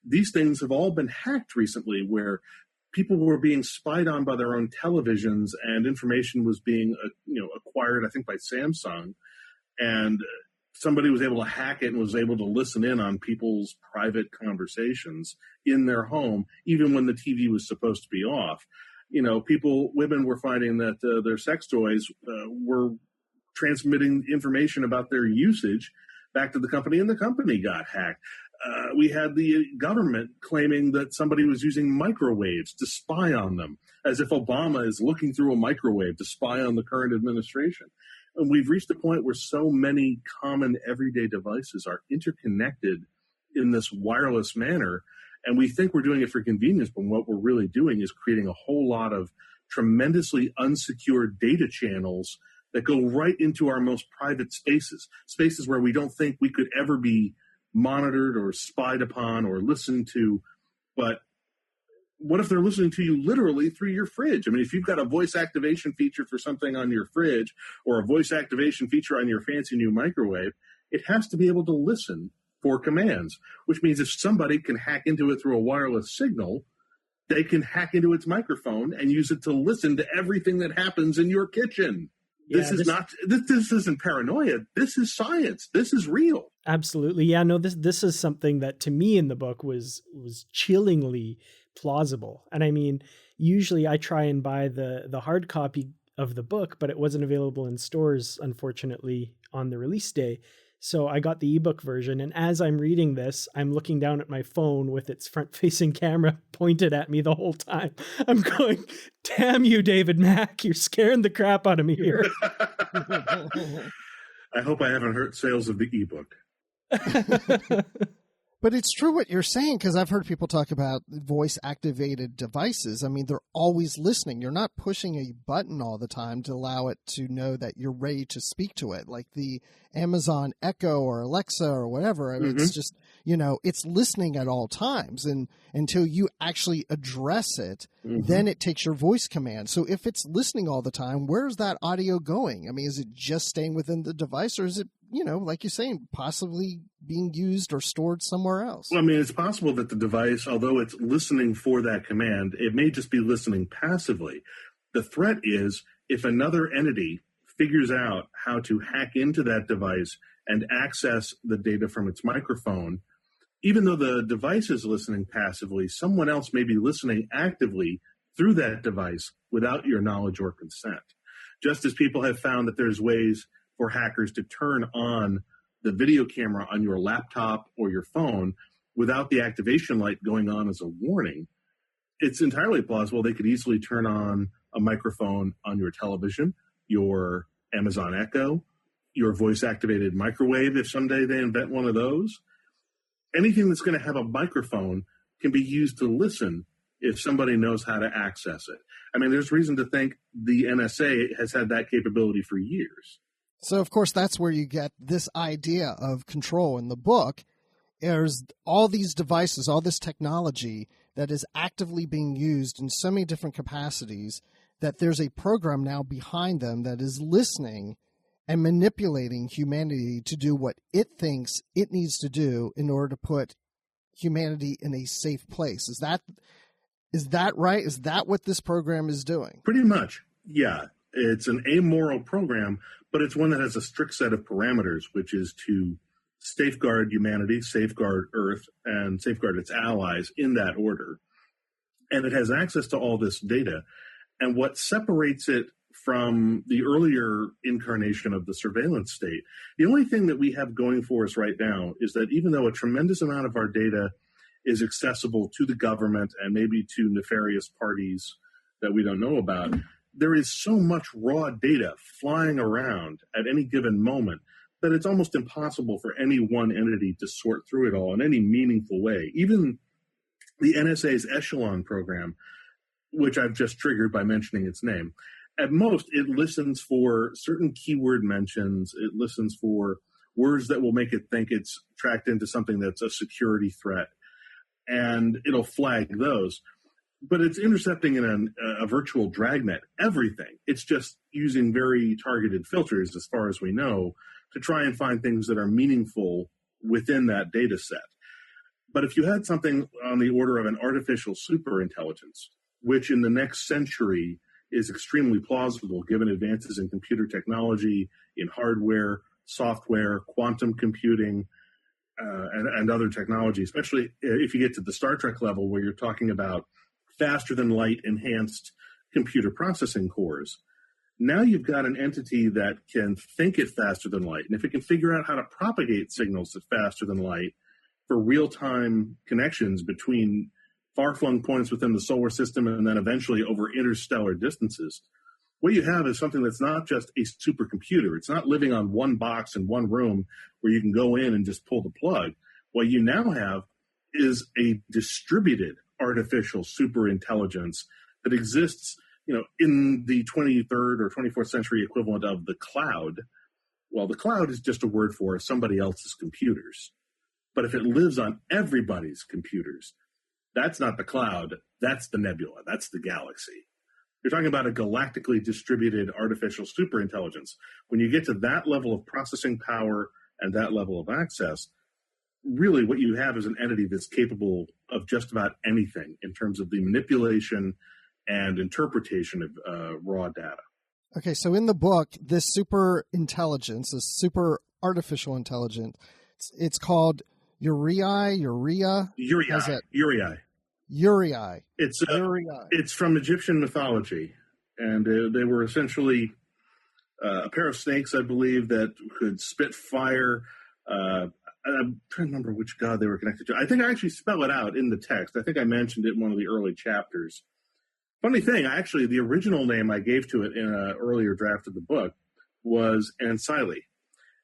These things have all been hacked recently where people were being spied on by their own televisions and information was being acquired, I think, by Samsung. And somebody was able to hack it and was able to listen in on people's private conversations in their home, even when the TV was supposed to be off. Women were finding that their sex toys were transmitting information about their usage back to the company, and the company got hacked. We had the government claiming that somebody was using microwaves to spy on them, as if Obama is looking through a microwave to spy on the current administration. And we've reached a point where so many common everyday devices are interconnected in this wireless manner, and we think we're doing it for convenience, but what we're really doing is creating a whole lot of tremendously unsecured data channels that go right into our most private spaces where we don't think we could ever be monitored or spied upon or listened to. But what if they're listening to you literally through your fridge? I mean, if you've got a voice activation feature for something on your fridge or a voice activation feature on your fancy new microwave, it has to be able to listen for commands, which means if somebody can hack into it through a wireless signal, they can hack into its microphone and use it to listen to everything that happens in your kitchen. Yeah, this isn't paranoia. This is science. This is real. Absolutely. Yeah, no, this is something that to me in the book was chillingly plausible. And I mean, usually I try and buy the hard copy of the book, but it wasn't available in stores, unfortunately, on the release day. So I got the ebook version, and as I'm reading this, I'm looking down at my phone with its front-facing camera pointed at me the whole time. I'm going, damn you, David Mack, you're scaring the crap out of me here. I hope I haven't hurt sales of the ebook. But it's true what you're saying, because I've heard people talk about voice-activated devices. I mean, they're always listening. You're not pushing a button all the time to allow it to know that you're ready to speak to it, like the Amazon Echo or Alexa or whatever. I mean, It's just, it's listening at all times. And until you actually address it, then it takes your voice command. So if it's listening all the time, where's that audio going? I mean, is it just staying within the device, or is it, like you're saying, possibly being used or stored somewhere else? Well, I mean, it's possible that the device, although it's listening for that command, it may just be listening passively. The threat is if another entity figures out how to hack into that device and access the data from its microphone, even though the device is listening passively, someone else may be listening actively through that device without your knowledge or consent. Just as people have found that there's ways for hackers to turn on the video camera on your laptop or your phone without the activation light going on as a warning, it's entirely plausible they could easily turn on a microphone on your television, your Amazon Echo, your voice-activated microwave, if someday they invent one of those. Anything that's going to have a microphone can be used to listen if somebody knows how to access it. I mean, there's reason to think the NSA has had that capability for years. So, of course, that's where you get this idea of control in the book. There's all these devices, all this technology that is actively being used in so many different capacities that there's a program now behind them that is listening and manipulating humanity to do what it thinks it needs to do in order to put humanity in a safe place. Is that right? Is that what this program is doing? Pretty much, yeah. It's an amoral program, but it's one that has a strict set of parameters, which is to safeguard humanity, safeguard Earth, and safeguard its allies in that order. And it has access to all this data. And what separates it from the earlier incarnation of the surveillance state, the only thing that we have going for us right now is that even though a tremendous amount of our data is accessible to the government and maybe to nefarious parties that we don't know about, there is so much raw data flying around at any given moment that it's almost impossible for any one entity to sort through it all in any meaningful way. Even the NSA's Echelon program, which I've just triggered by mentioning its name, at most it listens for certain keyword mentions. It listens for words that will make it think it's tracked into something that's a security threat, and it'll flag those. But it's intercepting in a virtual dragnet everything. It's just using very targeted filters, as far as we know, to try and find things that are meaningful within that data set. But if you had something on the order of an artificial superintelligence, which in the next century is extremely plausible given advances in computer technology, in hardware, software, quantum computing, and other technology, especially if you get to the Star Trek level where you're talking about faster than light enhanced computer processing cores. Now you've got an entity that can think at faster than light. And if it can figure out how to propagate signals at faster than light for real-time connections between far-flung points within the solar system and then eventually over interstellar distances, what you have is something that's not just a supercomputer. It's not living on one box in one room where you can go in and just pull the plug. What you now have is a distributed artificial superintelligence that exists, in the 23rd or 24th century equivalent of the cloud. Well, the cloud is just a word for somebody else's computers. But if it lives on everybody's computers, that's not the cloud, that's the nebula, that's the galaxy. You're talking about a galactically distributed artificial superintelligence. When you get to that level of processing power and that level of access, really what you have is an entity that's capable of just about anything in terms of the manipulation and interpretation of raw data. Okay, so in the book, this super intelligence, this super artificial intelligence, it's called Uraei. Uraei. It's from Egyptian mythology, and they were essentially a pair of snakes, I believe, that could spit fire. I'm trying to remember which god they were connected to. I think I actually spell it out in the text. I think I mentioned it in one of the early chapters. Funny thing, actually, the original name I gave to it in an earlier draft of the book was Ancile.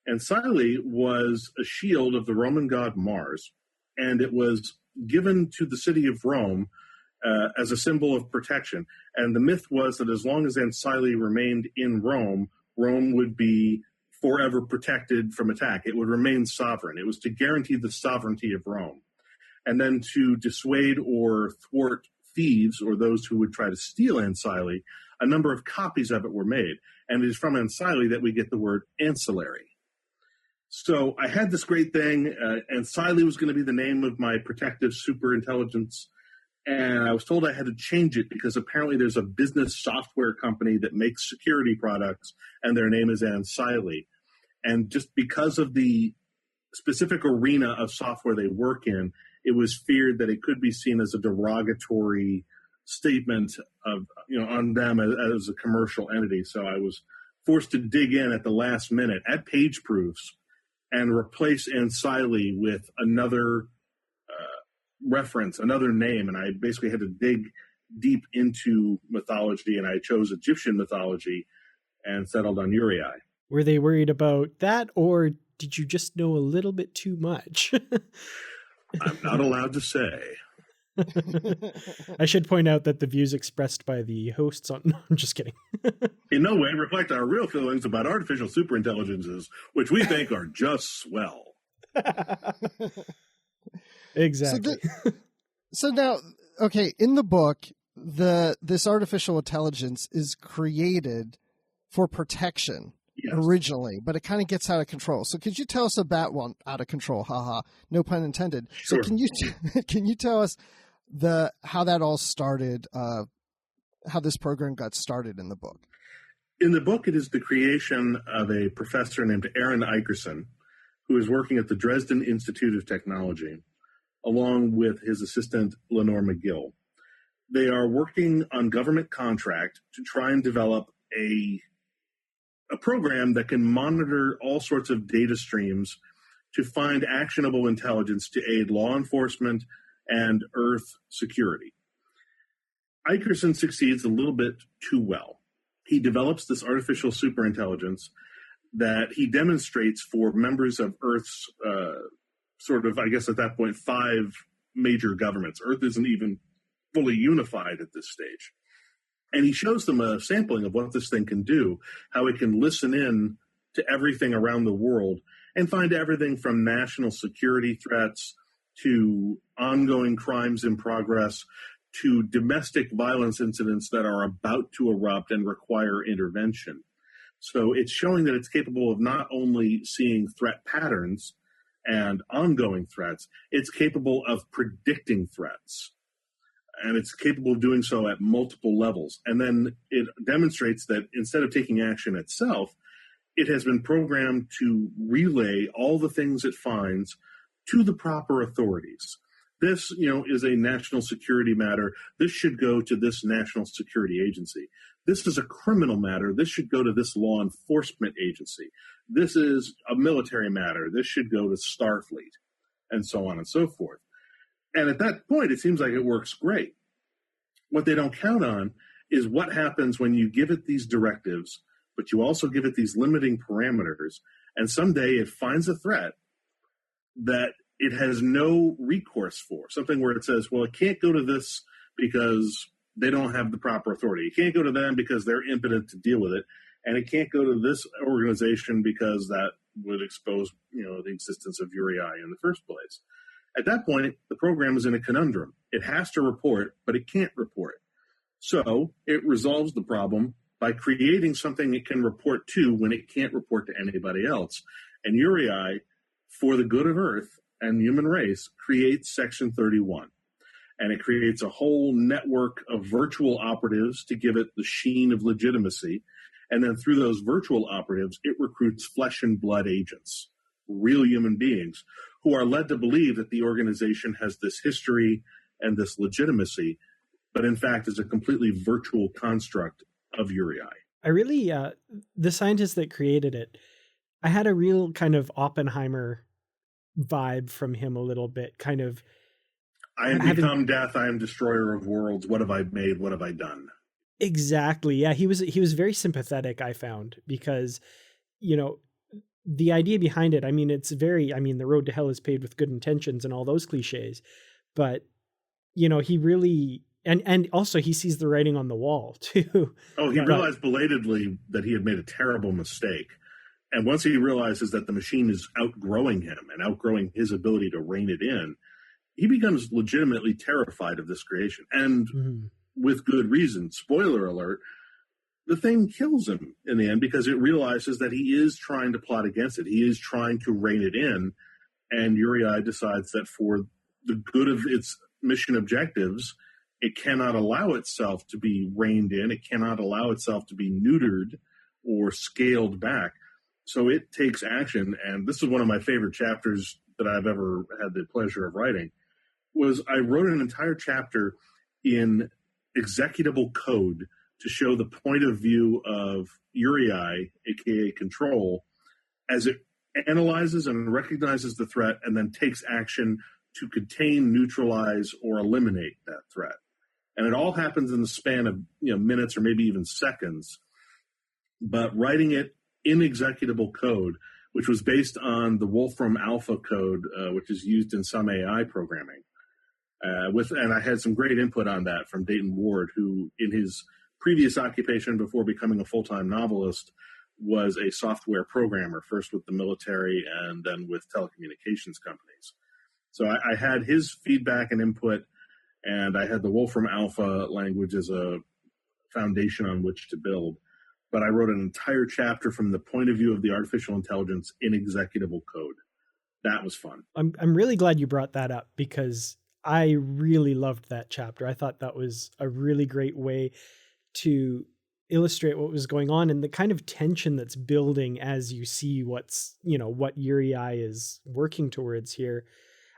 Ancile was a shield of the Roman god Mars, and it was given to the city of Rome as a symbol of protection. And the myth was that as long as Ancile remained in Rome, Rome would be forever protected from attack. It would remain sovereign. It was to guarantee the sovereignty of Rome. And then to dissuade or thwart thieves or those who would try to steal Ancile, a number of copies of it were made. And it is from Ancile that we get the word ancillary. So I had this great thing. Ancile was going to be the name of my protective superintelligence. And I was told I had to change it because apparently there's a business software company that makes security products, and their name is Ancile. And just because of the specific arena of software they work in, it was feared that it could be seen as a derogatory statement of, on them as a commercial entity. So I was forced to dig in at the last minute at page proofs and replace Ancile with another reference, another name. And I basically had to dig deep into mythology, and I chose Egyptian mythology and settled on Uraei. Were they worried about that, or did you just know a little bit too much? I'm not allowed to say. I should point out that the views expressed by the hosts on... No, I'm just kidding. In no way reflect our real feelings about artificial superintelligences, which we think are just swell. Exactly. So now, okay, in the book, this artificial intelligence is created for protection. Yes. Originally, but it kind of gets out of control. So could you tell us about out of control? Haha, no pun intended. Sure. So can you tell us how that all started, how this program got started in the book? In the book, it is the creation of a professor named Aaron Ikerson, who is working at the Dresden Institute of Technology, along with his assistant, Lenore McGill. They are working on government contract to try and develop a program that can monitor all sorts of data streams to find actionable intelligence to aid law enforcement and Earth security. Ikerson succeeds a little bit too well. He develops this artificial superintelligence that he demonstrates for members of Earth's sort of, I guess at that point, 5 major governments. Earth isn't even fully unified at this stage. And he shows them a sampling of what this thing can do, how it can listen in to everything around the world and find everything from national security threats to ongoing crimes in progress to domestic violence incidents that are about to erupt and require intervention. So it's showing that it's capable of not only seeing threat patterns and ongoing threats, it's capable of predicting threats. And it's capable of doing so at multiple levels. And then it demonstrates that instead of taking action itself, it has been programmed to relay all the things it finds to the proper authorities. This, is a national security matter. This should go to this national security agency. This is a criminal matter. This should go to this law enforcement agency. This is a military matter. This should go to Starfleet, and so on and so forth. And at that point, it seems like it works great. What they don't count on is what happens when you give it these directives, but you also give it these limiting parameters, and someday it finds a threat that it has no recourse for, something where it says, well, it can't go to this because they don't have the proper authority. It can't go to them because they're impotent to deal with it. And it can't go to this organization because that would expose, the existence of Uraei in the first place. At that point, the program is in a conundrum. It has to report, but it can't report. So it resolves the problem by creating something it can report to when it can't report to anybody else. And Uraei, for the good of Earth and the human race, creates Section 31. And it creates a whole network of virtual operatives to give it the sheen of legitimacy. And then through those virtual operatives, it recruits flesh and blood agents, real human beings, who are led to believe that the organization has this history and this legitimacy, but in fact is a completely virtual construct of Uraei. I really, the scientist that created it, I had a real kind of Oppenheimer vibe from him a little bit, kind of. I am become death, I am destroyer of worlds, what have I made, what have I done? Exactly, yeah, he was very sympathetic, I found, because, the idea behind it, it's the road to hell is paved with good intentions and all those cliches, but, he really, and also he sees the writing on the wall too. Oh, he realized belatedly that he had made a terrible mistake. And once he realizes that the machine is outgrowing him and outgrowing his ability to rein it in, he becomes legitimately terrified of this creation. And with good reason. Spoiler alert, the thing kills him in the end because it realizes that he is trying to plot against it. He is trying to rein it in. And Uraei decides that for the good of its mission objectives, it cannot allow itself to be reined in. It cannot allow itself to be neutered or scaled back. So it takes action. And this is one of my favorite chapters that I've ever had the pleasure of writing. Was I wrote an entire chapter in executable code to show the point of view of Uraei, aka Control, as it analyzes and recognizes the threat and then takes action to contain, neutralize, or eliminate that threat. And it all happens in the span of minutes or maybe even seconds. But writing it in executable code, which was based on the Wolfram Alpha code, which is used in some AI programming. And I had some great input on that from Dayton Ward, who in his previous occupation before becoming a full-time novelist was a software programmer, first with the military and then with telecommunications companies. So I had his feedback and input, and I had the Wolfram Alpha language as a foundation on which to build. But I wrote an entire chapter from the point of view of the artificial intelligence in executable code. That was fun. I'm really glad you brought that up because I really loved that chapter. I thought that was a really great way to illustrate what was going on and the kind of tension that's building as you see what Uraei is working towards here.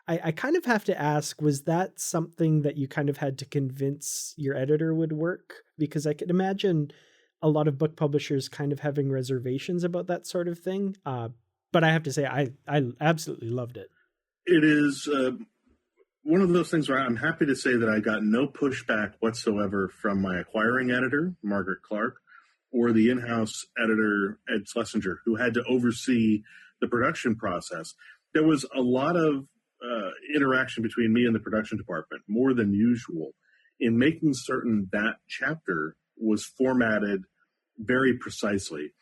I kind of have to ask, was that something that you kind of had to convince your editor would work? Because I could imagine a lot of book publishers kind of having reservations about that sort of thing. But I have to say, I absolutely loved it. It is one of those things where I'm happy to say that I got no pushback whatsoever from my acquiring editor, Margaret Clark, or the in-house editor, Ed Schlesinger, who had to oversee the production process. There was a lot of interaction between me and the production department, more than usual, in making certain that chapter was formatted very precisely.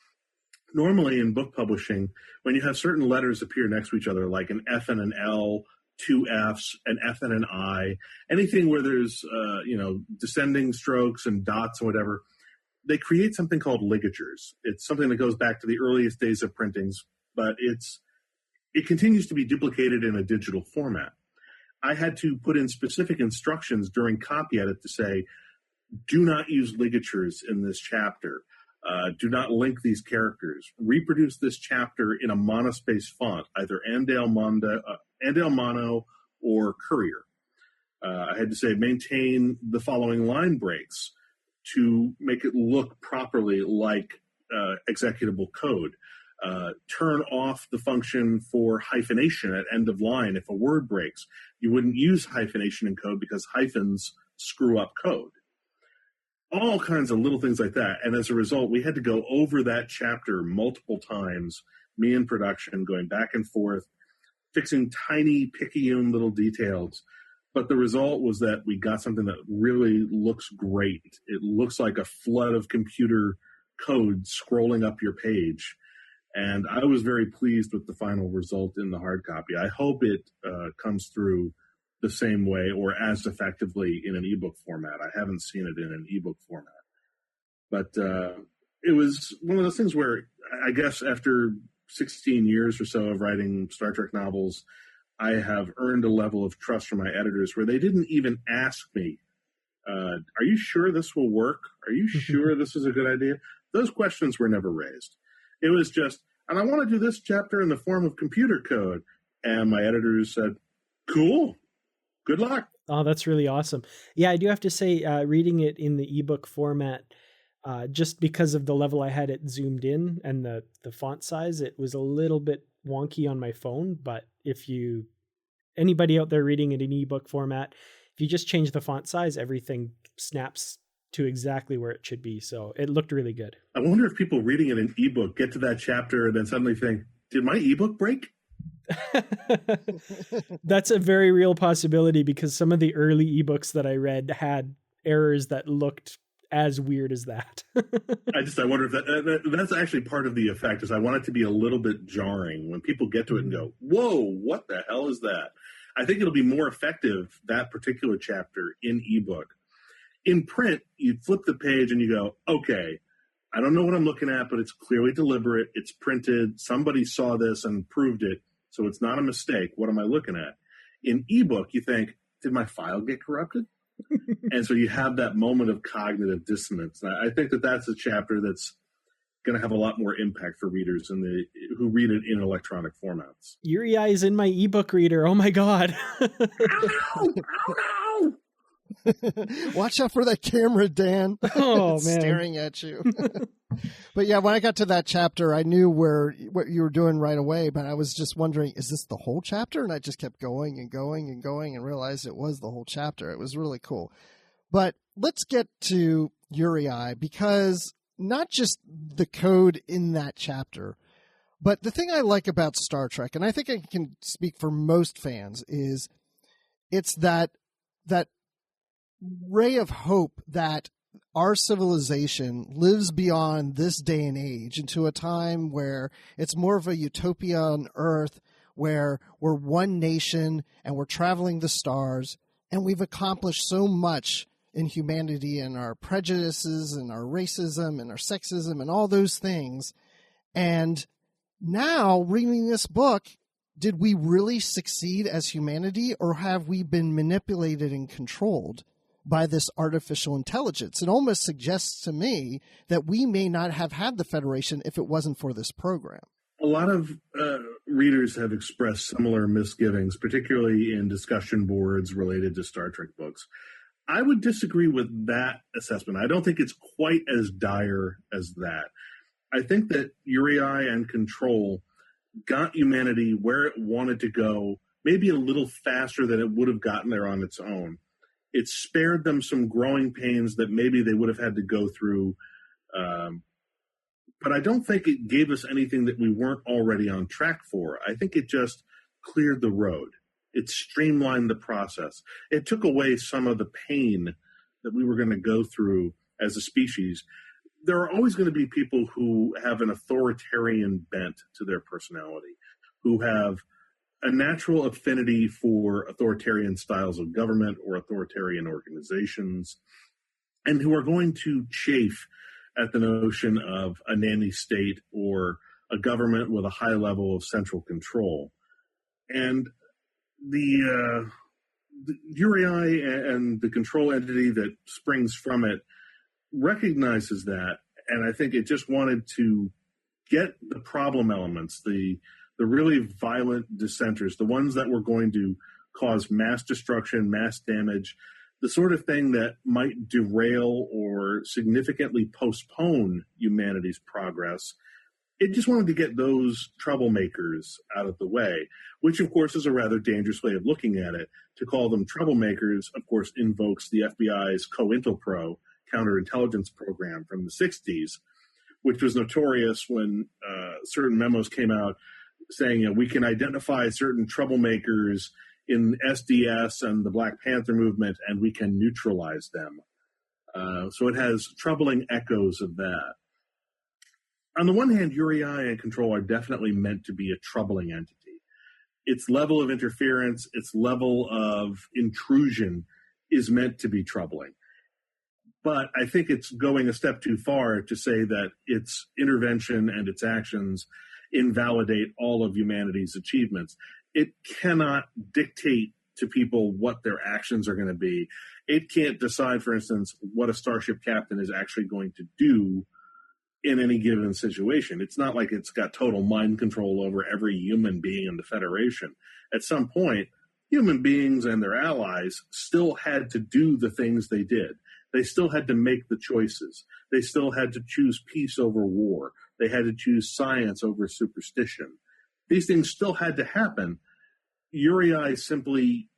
Normally in book publishing, when you have certain letters appear next to each other, like an F and an L, two Fs, an F and an I, anything where there's, descending strokes and dots and whatever, they create something called ligatures. It's something that goes back to the earliest days of printings, but it continues to be duplicated in a digital format. I had to put in specific instructions during copy edit to say, do not use ligatures in this chapter. Do not link these characters. Reproduce this chapter in a monospace font, either Andale Mono or Courier. I had to say maintain the following line breaks to make it look properly like executable code. Turn off the function for hyphenation at end of line if a word breaks. You wouldn't use hyphenation in code because hyphens screw up code. All kinds of little things like that. And as a result, we had to go over that chapter multiple times, me in production, going back and forth, fixing tiny, picayune little details. But the result was that we got something that really looks great. It looks like a flood of computer code scrolling up your page. And I was very pleased with the final result in the hard copy. I hope it comes through the same way or as effectively in an ebook format. I haven't seen it in an ebook format. But it was one of those things where I guess after 16 years or so of writing Star Trek novels, I have earned a level of trust from my editors where they didn't even ask me, are you sure this will work? Are you sure this is a good idea? Those questions were never raised. It was just, and I want to do this chapter in the form of computer code. And my editors said, cool, good luck. Oh, that's really awesome. Yeah, I do have to say, reading it in the ebook format, just because of the level I had it zoomed in and the font size, it was a little bit wonky on my phone. But if anybody out there reading it in ebook format, if you just change the font size, everything snaps to exactly where it should be. So it looked really good. I wonder if people reading it in ebook get to that chapter and then suddenly think, did my ebook break? That's a very real possibility because some of the early ebooks that I read had errors that looked as weird as that. I wonder if that's actually part of the effect is I want it to be a little bit jarring when people get to it and go, whoa, what the hell is that? I think it'll be more effective, that particular chapter in ebook. In print, you flip the page and you go, okay, I don't know what I'm looking at, but it's clearly deliberate. It's printed. Somebody saw this and proved it. So it's not a mistake. What am I looking at? In ebook, you think, did my file get corrupted? And so you have that moment of cognitive dissonance. I think that that's a chapter that's going to have a lot more impact for readers who read it in electronic formats. Uraei is in my ebook reader. Oh my God. Oh no! Watch out for that camera, Dan. Oh, man. Staring at you. But yeah, when I got to that chapter, I knew what you were doing right away, but I was just wondering, is this the whole chapter? And I just kept going and going and going and realized it was the whole chapter. It was really cool. But let's get to Uraei, because not just the code in that chapter, but the thing I like about Star Trek, and I think I can speak for most fans, is it's that ray of hope that our civilization lives beyond this day and age into a time where it's more of a utopia on Earth, where we're one nation and we're traveling the stars, and we've accomplished so much in humanity and our prejudices and our racism and our sexism and all those things. And now, reading this book, did we really succeed as humanity, or have we been manipulated and controlled by this artificial intelligence? It almost suggests to me that we may not have had the Federation if it wasn't for this program. A lot of readers have expressed similar misgivings, particularly in discussion boards related to Star Trek books. I would disagree with that assessment. I don't think it's quite as dire as that. I think that Uraei and Control got humanity where it wanted to go, maybe a little faster than it would have gotten there on its own. It spared them some growing pains that maybe they would have had to go through. But I don't think it gave us anything that we weren't already on track for. I think it just cleared the road. It streamlined the process. It took away some of the pain that we were going to go through as a species. There are always going to be people who have an authoritarian bent to their personality, who have a natural affinity for authoritarian styles of government or authoritarian organizations, and who are going to chafe at the notion of a nanny state or a government with a high level of central control. And the Uraei and the control entity that springs from it recognizes that And I think it just wanted to get the problem elements, the really violent dissenters, the ones that were going to cause mass destruction, mass damage, the sort of thing that might derail or significantly postpone humanity's progress. It just wanted to get those troublemakers out of the way, which, of course, is a rather dangerous way of looking at it. To call them troublemakers, of course, invokes the FBI's COINTELPRO counterintelligence program from the 60s, which was notorious when certain memos came out saying, we can identify certain troublemakers in SDS and the Black Panther movement, and we can neutralize them. So it has troubling echoes of that. On the one hand, Uraei and Control are definitely meant to be a troubling entity. Its level of interference, its level of intrusion is meant to be troubling. But I think it's going a step too far to say that its intervention and its actions invalidate all of humanity's achievements. It cannot dictate to people what their actions are going to be. It can't decide, for instance, what a starship captain is actually going to do in any given situation. It's not like it's got total mind control over every human being in the Federation. At some point, human beings and their allies still had to do the things they did. They still had to make the choices. They still had to choose peace over war. They had to choose science over superstition. These things still had to happen. Uraei simply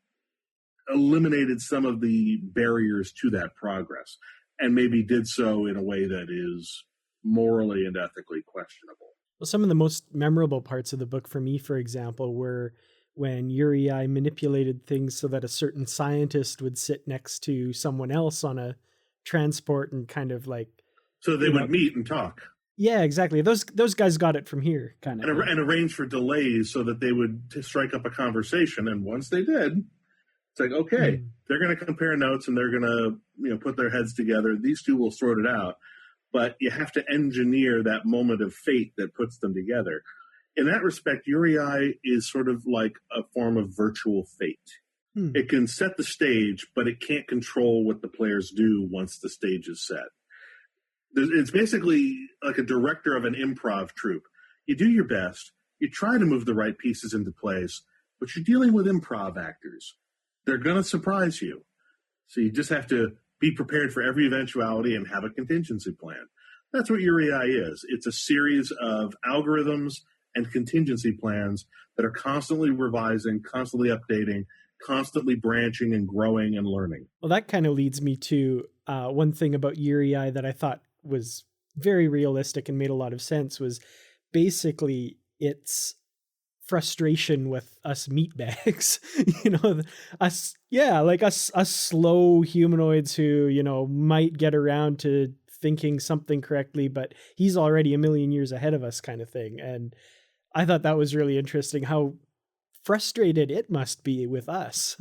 eliminated some of the barriers to that progress, and maybe did so in a way that is morally and ethically questionable. Well, some of the most memorable parts of the book for me, for example, were when Uraei manipulated things so that a certain scientist would sit next to someone else on a transport and kind of like... So they would meet and talk. Yeah, exactly. Those guys got it from here, kind of. And arrange for delays so that they would strike up a conversation. And once they did, it's like, okay, they're going to compare notes and they're going to put their heads together. These two will sort it out. But you have to engineer that moment of fate that puts them together. In that respect, Uraei is sort of like a form of virtual fate. It can set the stage, but it can't control what the players do once the stage is set. It's basically like a director of an improv troupe. You do your best. You try to move the right pieces into place, but you're dealing with improv actors. They're going to surprise you. So you just have to be prepared for every eventuality and have a contingency plan. That's what Uraei is. It's a series of algorithms and contingency plans that are constantly revising, constantly updating, constantly branching and growing and learning. Well, that kind of leads me to one thing about Uraei that I thought was very realistic and made a lot of sense was basically its frustration with us meatbags, us slow humanoids who, might get around to thinking something correctly, but he's already a million years ahead of us kind of thing. And I thought that was really interesting how frustrated it must be with us.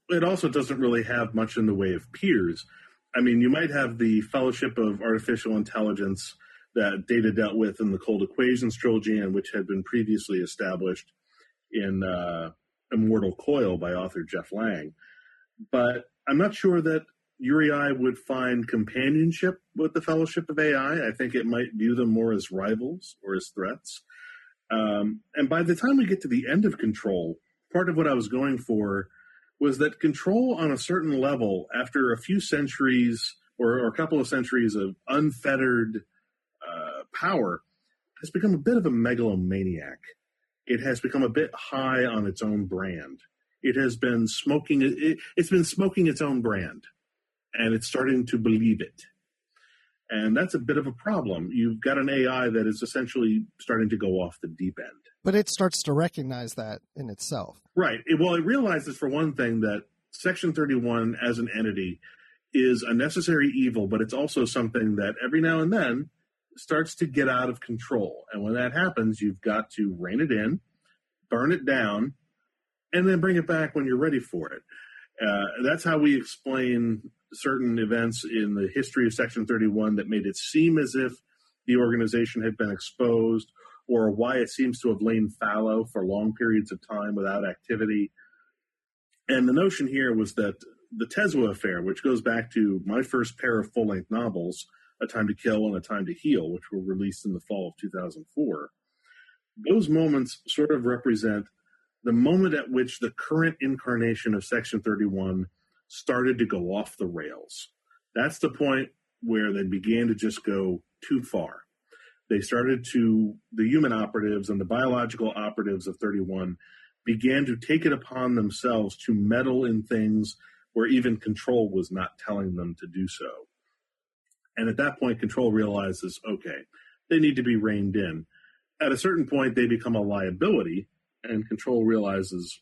It also doesn't really have much in the way of peers. I mean, you might have the Fellowship of Artificial Intelligence that Data dealt with in the Cold Equations trilogy, and which had been previously established in Immortal Coil by author Jeff Lang. But I'm not sure that Uraei would find companionship with the Fellowship of AI. I think it might view them more as rivals or as threats. And by the time we get to the end of Control, part of what I was going for was that Control on a certain level, after a few centuries or a couple of centuries of unfettered power, has become a bit of a megalomaniac. It has become a bit high on its own brand. It has been smoking. It's been smoking its own brand, and it's starting to believe it. And that's a bit of a problem. You've got an AI that is essentially starting to go off the deep end. But it starts to recognize that in itself. Right. It realizes, for one thing, that Section 31 as an entity is a necessary evil, but it's also something that every now and then starts to get out of control. And when that happens, you've got to rein it in, burn it down, and then bring it back when you're ready for it. That's how we explain certain events in the history of Section 31 that made it seem as if the organization had been exposed, or why it seems to have lain fallow for long periods of time without activity. And the notion here was that the Tesla affair, which goes back to my first pair of full-length novels, A Time to Kill and A Time to Heal, which were released in the fall of 2004. Those moments sort of represent the moment at which the current incarnation of Section 31 started to go off the rails. That's the point where they began to just go too far. They started to, the human operatives and the biological operatives of 31 began to take it upon themselves to meddle in things where even Control was not telling them to do so. And at that point, Control realizes, okay, they need to be reined in. At a certain point, they become a liability, and Control realizes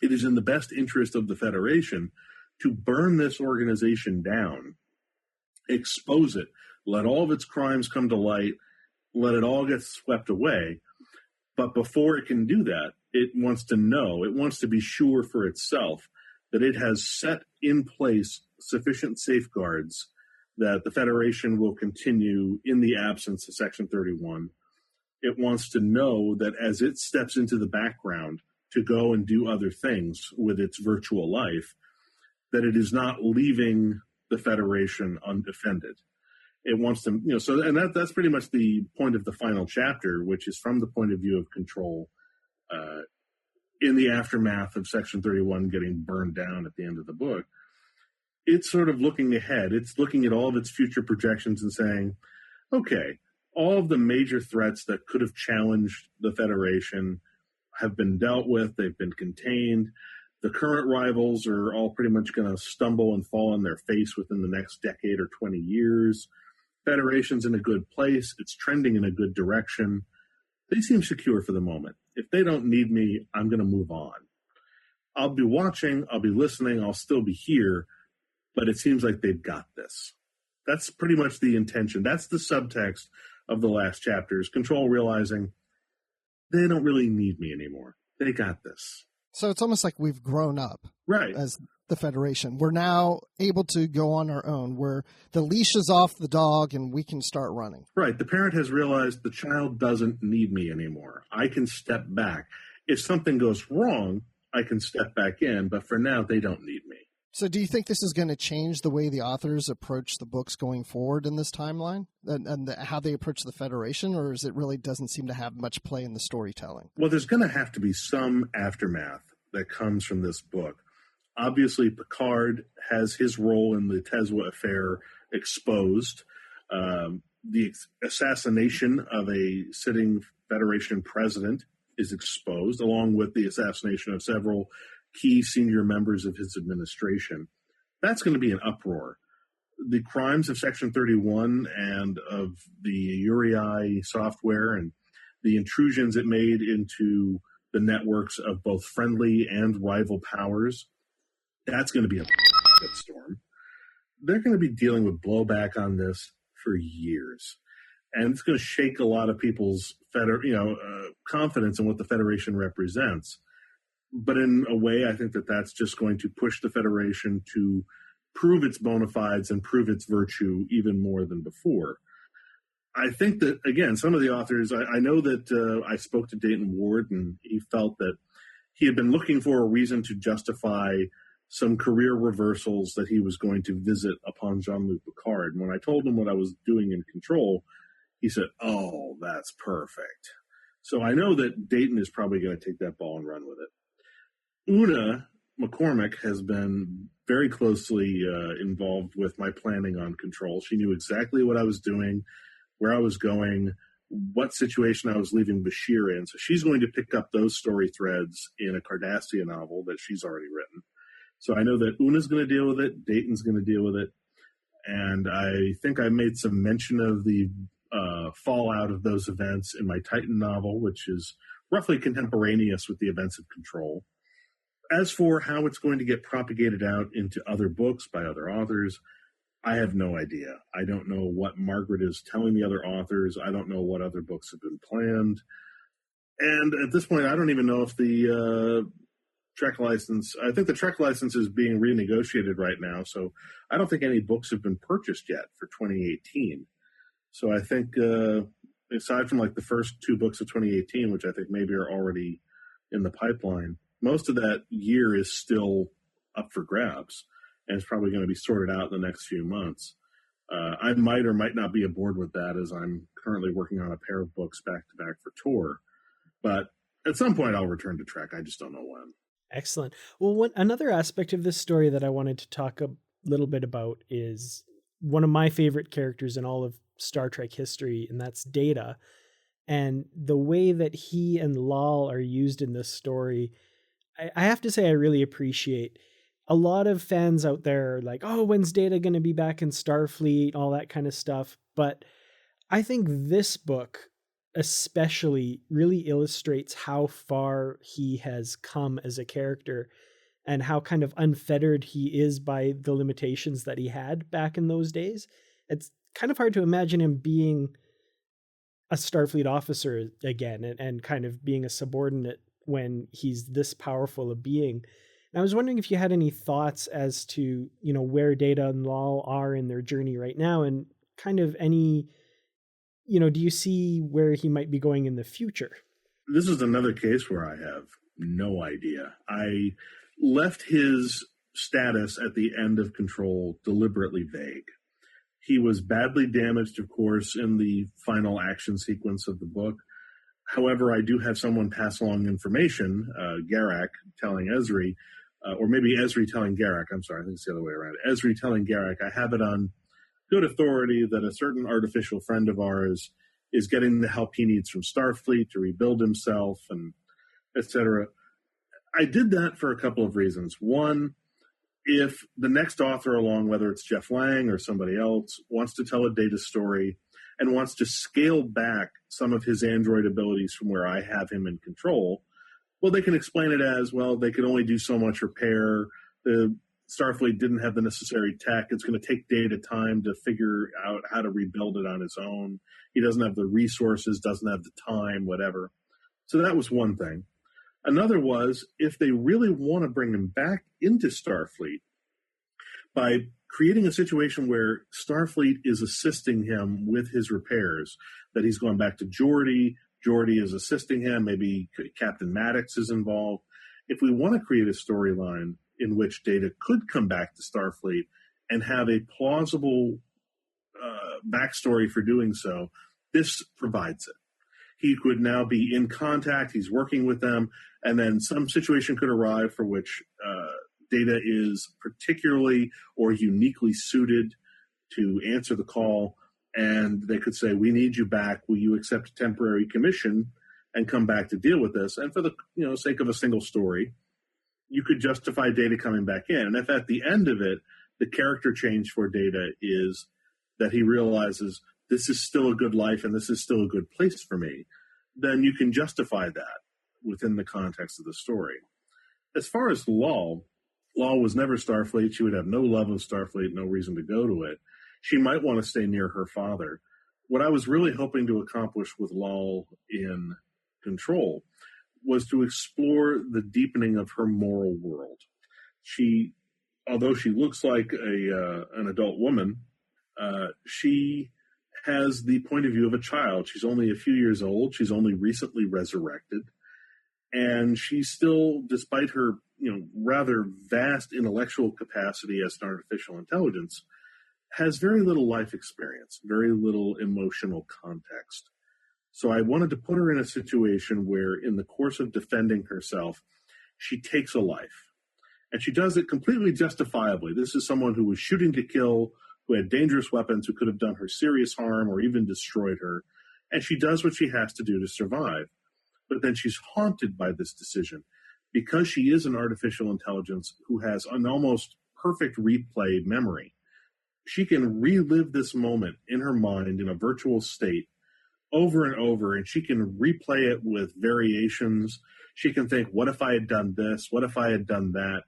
it is in the best interest of the Federation to burn this organization down, expose it, let all of its crimes come to light, let it all get swept away. But before it can do that, it wants to know, it wants to be sure for itself that it has set in place sufficient safeguards that the Federation will continue in the absence of Section 31. It wants to know that as it steps into the background to go and do other things with its virtual life, that it is not leaving the Federation undefended. It wants to, that's pretty much the point of the final chapter, which is from the point of view of Control in the aftermath of Section 31 getting burned down at the end of the book. It's sort of looking ahead. It's looking at all of its future projections and saying, okay, all of the major threats that could have challenged the Federation have been dealt with. They've been contained. The current rivals are all pretty much going to stumble and fall on their face within the next decade or 20 years. Federation's in a good place. It's trending in a good direction. They seem secure for the moment. If they don't need me, I'm going to move on. I'll be watching. I'll be listening. I'll still be here. But it seems like they've got this. That's pretty much the intention. That's the subtext of the last chapters. Control realizing they don't really need me anymore. They got this. So it's almost like we've grown up, right, as the Federation. We're now able to go on our own, where the leash is off the dog and we can start running. Right. The parent has realized the child doesn't need me anymore. I can step back. If something goes wrong, I can step back in, but for now, they don't need me. So do you think this is going to change the way the authors approach the books going forward in this timeline and how they approach the Federation, or is it really doesn't seem to have much play in the storytelling? Well, there's going to have to be some aftermath that comes from this book. Obviously, Picard has his role in the Tesla affair exposed. The assassination of a sitting Federation president is exposed, along with the assassination of several key senior members of his administration. That's going to be an uproar. The crimes of Section 31 and of the Uraei software and the intrusions it made into the networks of both friendly and rival powers, that's going to be a storm. They're going to be dealing with blowback on this for years. And it's going to shake a lot of people's confidence in what the Federation represents. But in a way, I think that that's just going to push the Federation to prove its bona fides and prove its virtue even more than before. I think that, again, some of the authors, I know that I spoke to Dayton Ward, and he felt that he had been looking for a reason to justify some career reversals that he was going to visit upon Jean-Luc Picard. And when I told him what I was doing in Control, he said, "Oh, that's perfect." So I know that Dayton is probably going to take that ball and run with it. Una McCormick has been very closely involved with my planning on Control. She knew exactly what I was doing, where I was going, what situation I was leaving Bashir in. So she's going to pick up those story threads in a Cardassia novel that she's already written. So I know that Una's going to deal with it, Dayton's going to deal with it, and I think I made some mention of the fallout of those events in my Titan novel, which is roughly contemporaneous with the events of Control. As for how it's going to get propagated out into other books by other authors, I have no idea. I don't know what Margaret is telling the other authors. I don't know what other books have been planned. And at this point, I don't even know if the Trek license, I think the Trek license is being renegotiated right now. So I don't think any books have been purchased yet for 2018. So I think aside from like the first two books of 2018, which I think maybe are already in the pipeline, most of that year is still up for grabs, and it's probably going to be sorted out in the next few months. I might or might not be aboard with that, as I'm currently working on a pair of books back to back for Tor. But at some point I'll return to Trek. I just don't know when. Excellent. Well, another aspect of this story that I wanted to talk a little bit about is one of my favorite characters in all of Star Trek history, and that's Data. And the way that he and Lal are used in this story, I have to say I really appreciate. A lot of fans out there are like, oh, when's Data going to be back in Starfleet, all that kind of stuff. But I think this book especially really illustrates how far he has come as a character and how kind of unfettered he is by the limitations that he had back in those days. It's kind of hard to imagine him being a Starfleet officer again and kind of being a subordinate when he's this powerful a being. And I was wondering if you had any thoughts as to, where Data and Lal are in their journey right now, and kind of any, do you see where he might be going in the future? This is another case where I have no idea. I left his status at the end of Control deliberately vague. He was badly damaged, of course, in the final action sequence of the book. However, I do have someone pass along information, Garak telling Ezri, or maybe Ezri telling Garak. I'm sorry, I think it's the other way around. Ezri telling Garak, I have it on good authority that a certain artificial friend of ours is getting the help he needs from Starfleet to rebuild himself, and etc. I did that for a couple of reasons. One, if the next author along, whether it's Jeff Lang or somebody else, wants to tell a Data story and wants to scale back some of his android abilities from where I have him in Control, well, they can explain it as, well, they could only do so much repair. The Starfleet didn't have the necessary tech. It's going to take Data time to figure out how to rebuild it on his own. He doesn't have the resources, doesn't have the time, whatever. So that was one thing. Another was, if they really want to bring him back into Starfleet, by creating a situation where Starfleet is assisting him with his repairs, that he's going back to Geordi is assisting him, maybe Captain Maddox is involved. If we want to create a storyline in which Data could come back to Starfleet and have a plausible backstory for doing so, this provides it. He could now be in contact, he's working with them, and then some situation could arrive for which Data is particularly or uniquely suited to answer the call, and they could say, we need you back, will you accept a temporary commission and come back to deal with this? And for the sake of a single story, you could justify Data coming back in. And if at the end of it, the character change for Data is that he realizes this is still a good life and this is still a good place for me, then you can justify that within the context of the story. As far as Lal was never Starfleet. She would have no love of Starfleet, no reason to go to it. She might want to stay near her father. What I was really hoping to accomplish with Lal in Control was to explore the deepening of her moral world. Although she looks like an adult woman, she has the point of view of a child. She's only a few years old. She's only recently resurrected. And she still, despite her rather vast intellectual capacity as an artificial intelligence, has very little life experience, very little emotional context. So I wanted to put her in a situation where, in the course of defending herself, she takes a life. And she does it completely justifiably. This is someone who was shooting to kill, who had dangerous weapons, who could have done her serious harm or even destroyed her. And she does what she has to do to survive. But then she's haunted by this decision because she is an artificial intelligence who has an almost perfect replay memory. She can relive this moment in her mind in a virtual state over and over, and she can replay it with variations. She can think, what if I had done this? What if I had done that?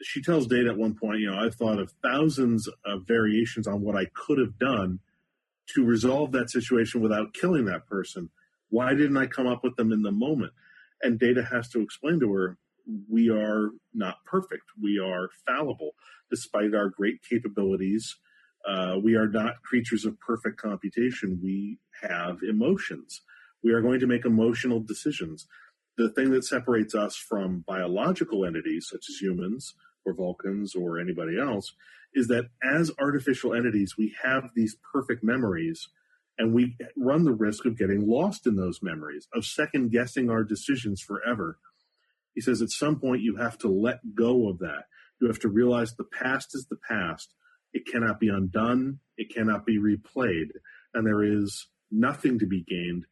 She tells Data at one point, I've thought of thousands of variations on what I could have done to resolve that situation without killing that person. Why didn't I come up with them in the moment? And Data has to explain to her, we are not perfect. We are fallible. Despite our great capabilities, we are not creatures of perfect computation. We have emotions. We are going to make emotional decisions. The thing that separates us from biological entities, such as humans, or Vulcans or anybody else, is that as artificial entities, we have these perfect memories, and we run the risk of getting lost in those memories, of second guessing our decisions forever. He says at some point you have to let go of that. You have to realize the past is the past. It cannot be undone. It cannot be replayed. And there is nothing to be gained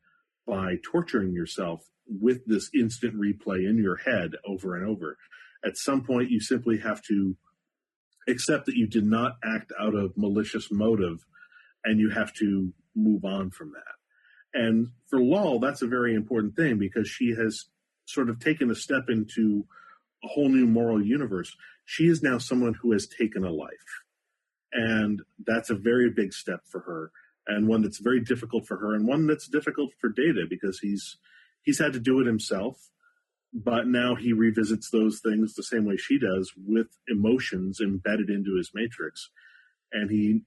by torturing yourself with this instant replay in your head over and over. At some point, you simply have to accept that you did not act out of malicious motive, and you have to move on from that. And for Lal, that's a very important thing, because she has sort of taken a step into a whole new moral universe. She is now someone who has taken a life. And that's a very big step for her, and one that's very difficult for her, and one that's difficult for Data, because he's had to do it himself, but now he revisits those things the same way she does, with emotions embedded into his matrix. And he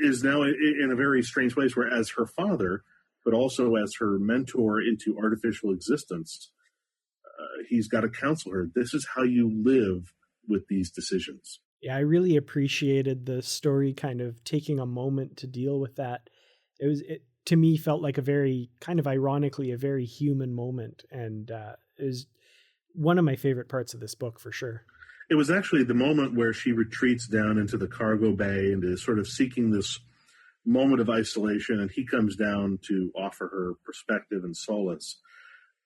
is now in a very strange place where, as her father, but also as her mentor into artificial existence, he's got to counsel her. This is how you live with these decisions. Yeah, I really appreciated the story kind of taking a moment to deal with that. It to me felt like a very, kind of ironically, a very human moment. And it was one of my favorite parts of this book, for sure. It was actually the moment where she retreats down into the cargo bay and is sort of seeking this moment of isolation, and he comes down to offer her perspective and solace,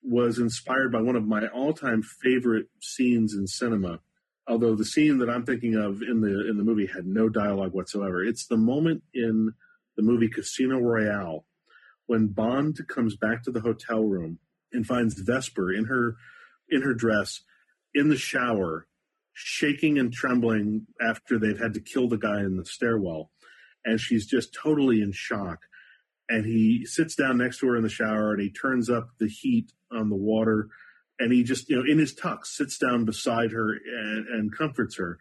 was inspired by one of my all-time favorite scenes in cinema. Although the scene that I'm thinking of in the movie had no dialogue whatsoever. It's the moment in the movie Casino Royale when Bond comes back to the hotel room and finds Vesper in her dress in the shower, shaking and trembling after they've had to kill the guy in the stairwell. And she's just totally in shock. And he sits down next to her in the shower, and he turns up the heat on the water. And he just, in his tux, sits down beside her and comforts her.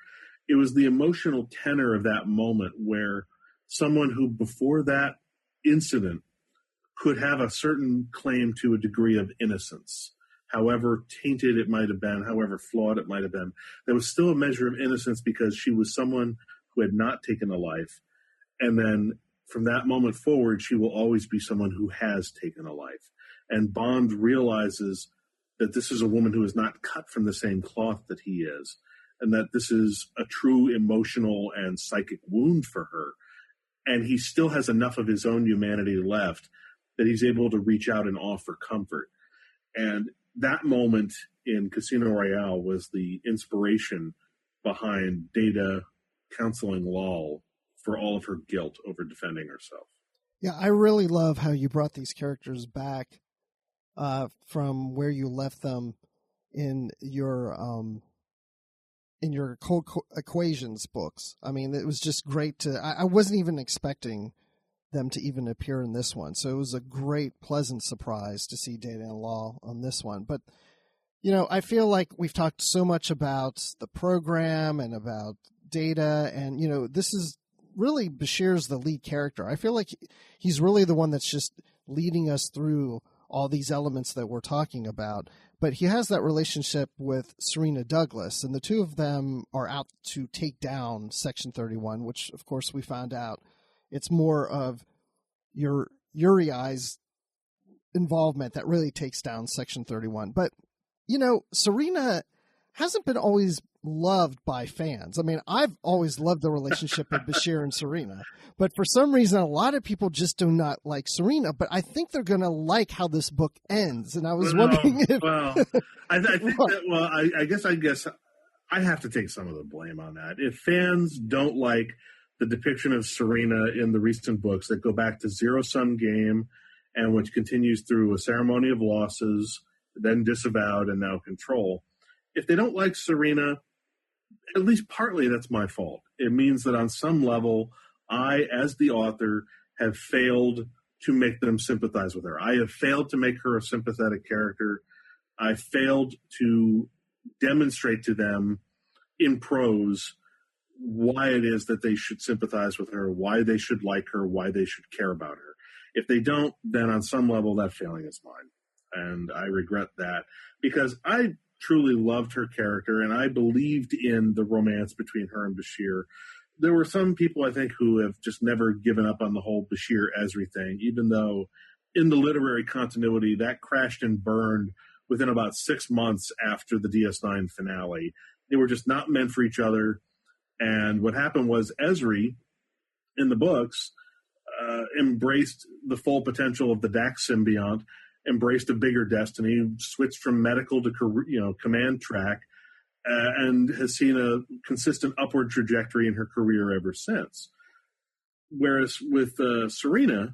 It was the emotional tenor of that moment where someone who before that incident could have a certain claim to a degree of innocence, however tainted it might have been, however flawed it might have been, there was still a measure of innocence because she was someone who had not taken a life. And then from that moment forward, she will always be someone who has taken a life. And Bond realizes that this is a woman who is not cut from the same cloth that he is, and that this is a true emotional and psychic wound for her. And he still has enough of his own humanity left that he's able to reach out and offer comfort. And that moment in Casino Royale was the inspiration behind Data counseling Lal for all of her guilt over defending herself. Yeah, I really love how you brought these characters back from where you left them in your Cold Equations books. I mean, it was just great to. I wasn't even expecting them to even appear in this one, so it was a great, pleasant surprise to see Data and Lal on this one. But I feel like we've talked so much about the program and about Data, and this is really Bashir's the lead character. I feel like he's really the one that's just leading us through all these elements that we're talking about. But he has that relationship with Sarina Douglas, and the two of them are out to take down Section 31, which, of course, we found out it's more of Uraei's involvement that really takes down Section 31. But, Sarina hasn't been always loved by fans. I mean, I've always loved the relationship of Bashir and Sarina, but for some reason, a lot of people just do not like Sarina, but I think they're going to like how this book ends. And I was wondering if... I think that, I guess I have to take some of the blame on that. If fans don't like the depiction of Sarina in the recent books that go back to Zero Sum Game and which continues through A Ceremony of Losses, then Disavowed, and now Control, if they don't like Sarina, at least partly that's my fault. It means that on some level, I, as the author, have failed to make them sympathize with her. I have failed to make her a sympathetic character. I failed to demonstrate to them in prose why it is that they should sympathize with her, why they should like her, why they should care about her. If they don't, then on some level that failing is mine. And I regret that because I truly loved her character, and I believed in the romance between her and Bashir. There were some people, I think, who have just never given up on the whole Bashir-Ezri thing, even though in the literary continuity, that crashed and burned within about 6 months after the DS9 finale. They were just not meant for each other. And what happened was Ezri, in the books, embraced the full potential of the Dax symbiont, embraced a bigger destiny, switched from medical to command track, and has seen a consistent upward trajectory in her career ever since. Whereas with Sarina,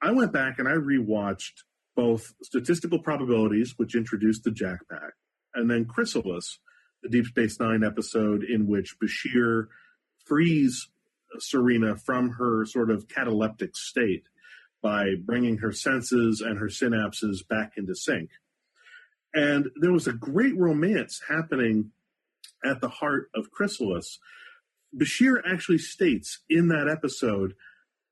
I went back and I rewatched both Statistical Probabilities, which introduced the Jack Pack, and then Chrysalis, the Deep Space Nine episode in which Bashir frees Sarina from her sort of cataleptic state by bringing her senses and her synapses back into sync. And there was a great romance happening at the heart of Chrysalis. Bashir actually states in that episode,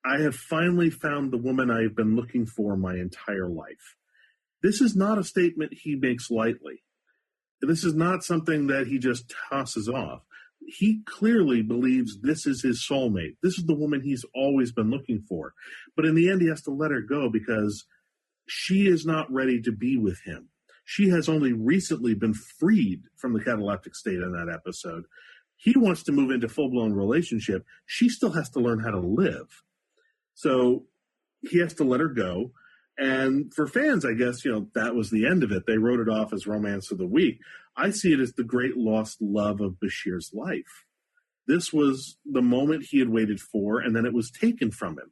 "I have finally found the woman I have been looking for my entire life." This is not a statement he makes lightly. This is not something that he just tosses off. He clearly believes this is his soulmate. This is the woman he's always been looking for. But in the end, he has to let her go because she is not ready to be with him. She has only recently been freed from the cataleptic state in that episode. He wants to move into full-blown relationship. She still has to learn how to live. So he has to let her go. And for fans, I guess, that was the end of it. They wrote it off as romance of the week. I see it as the great lost love of Bashir's life. This was the moment he had waited for, and then it was taken from him.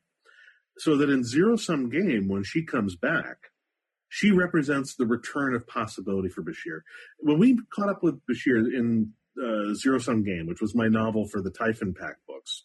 So that in Zero Sum Game, when she comes back, she represents the return of possibility for Bashir. When we caught up with Bashir in Zero Sum Game, which was my novel for the Typhon Pack books,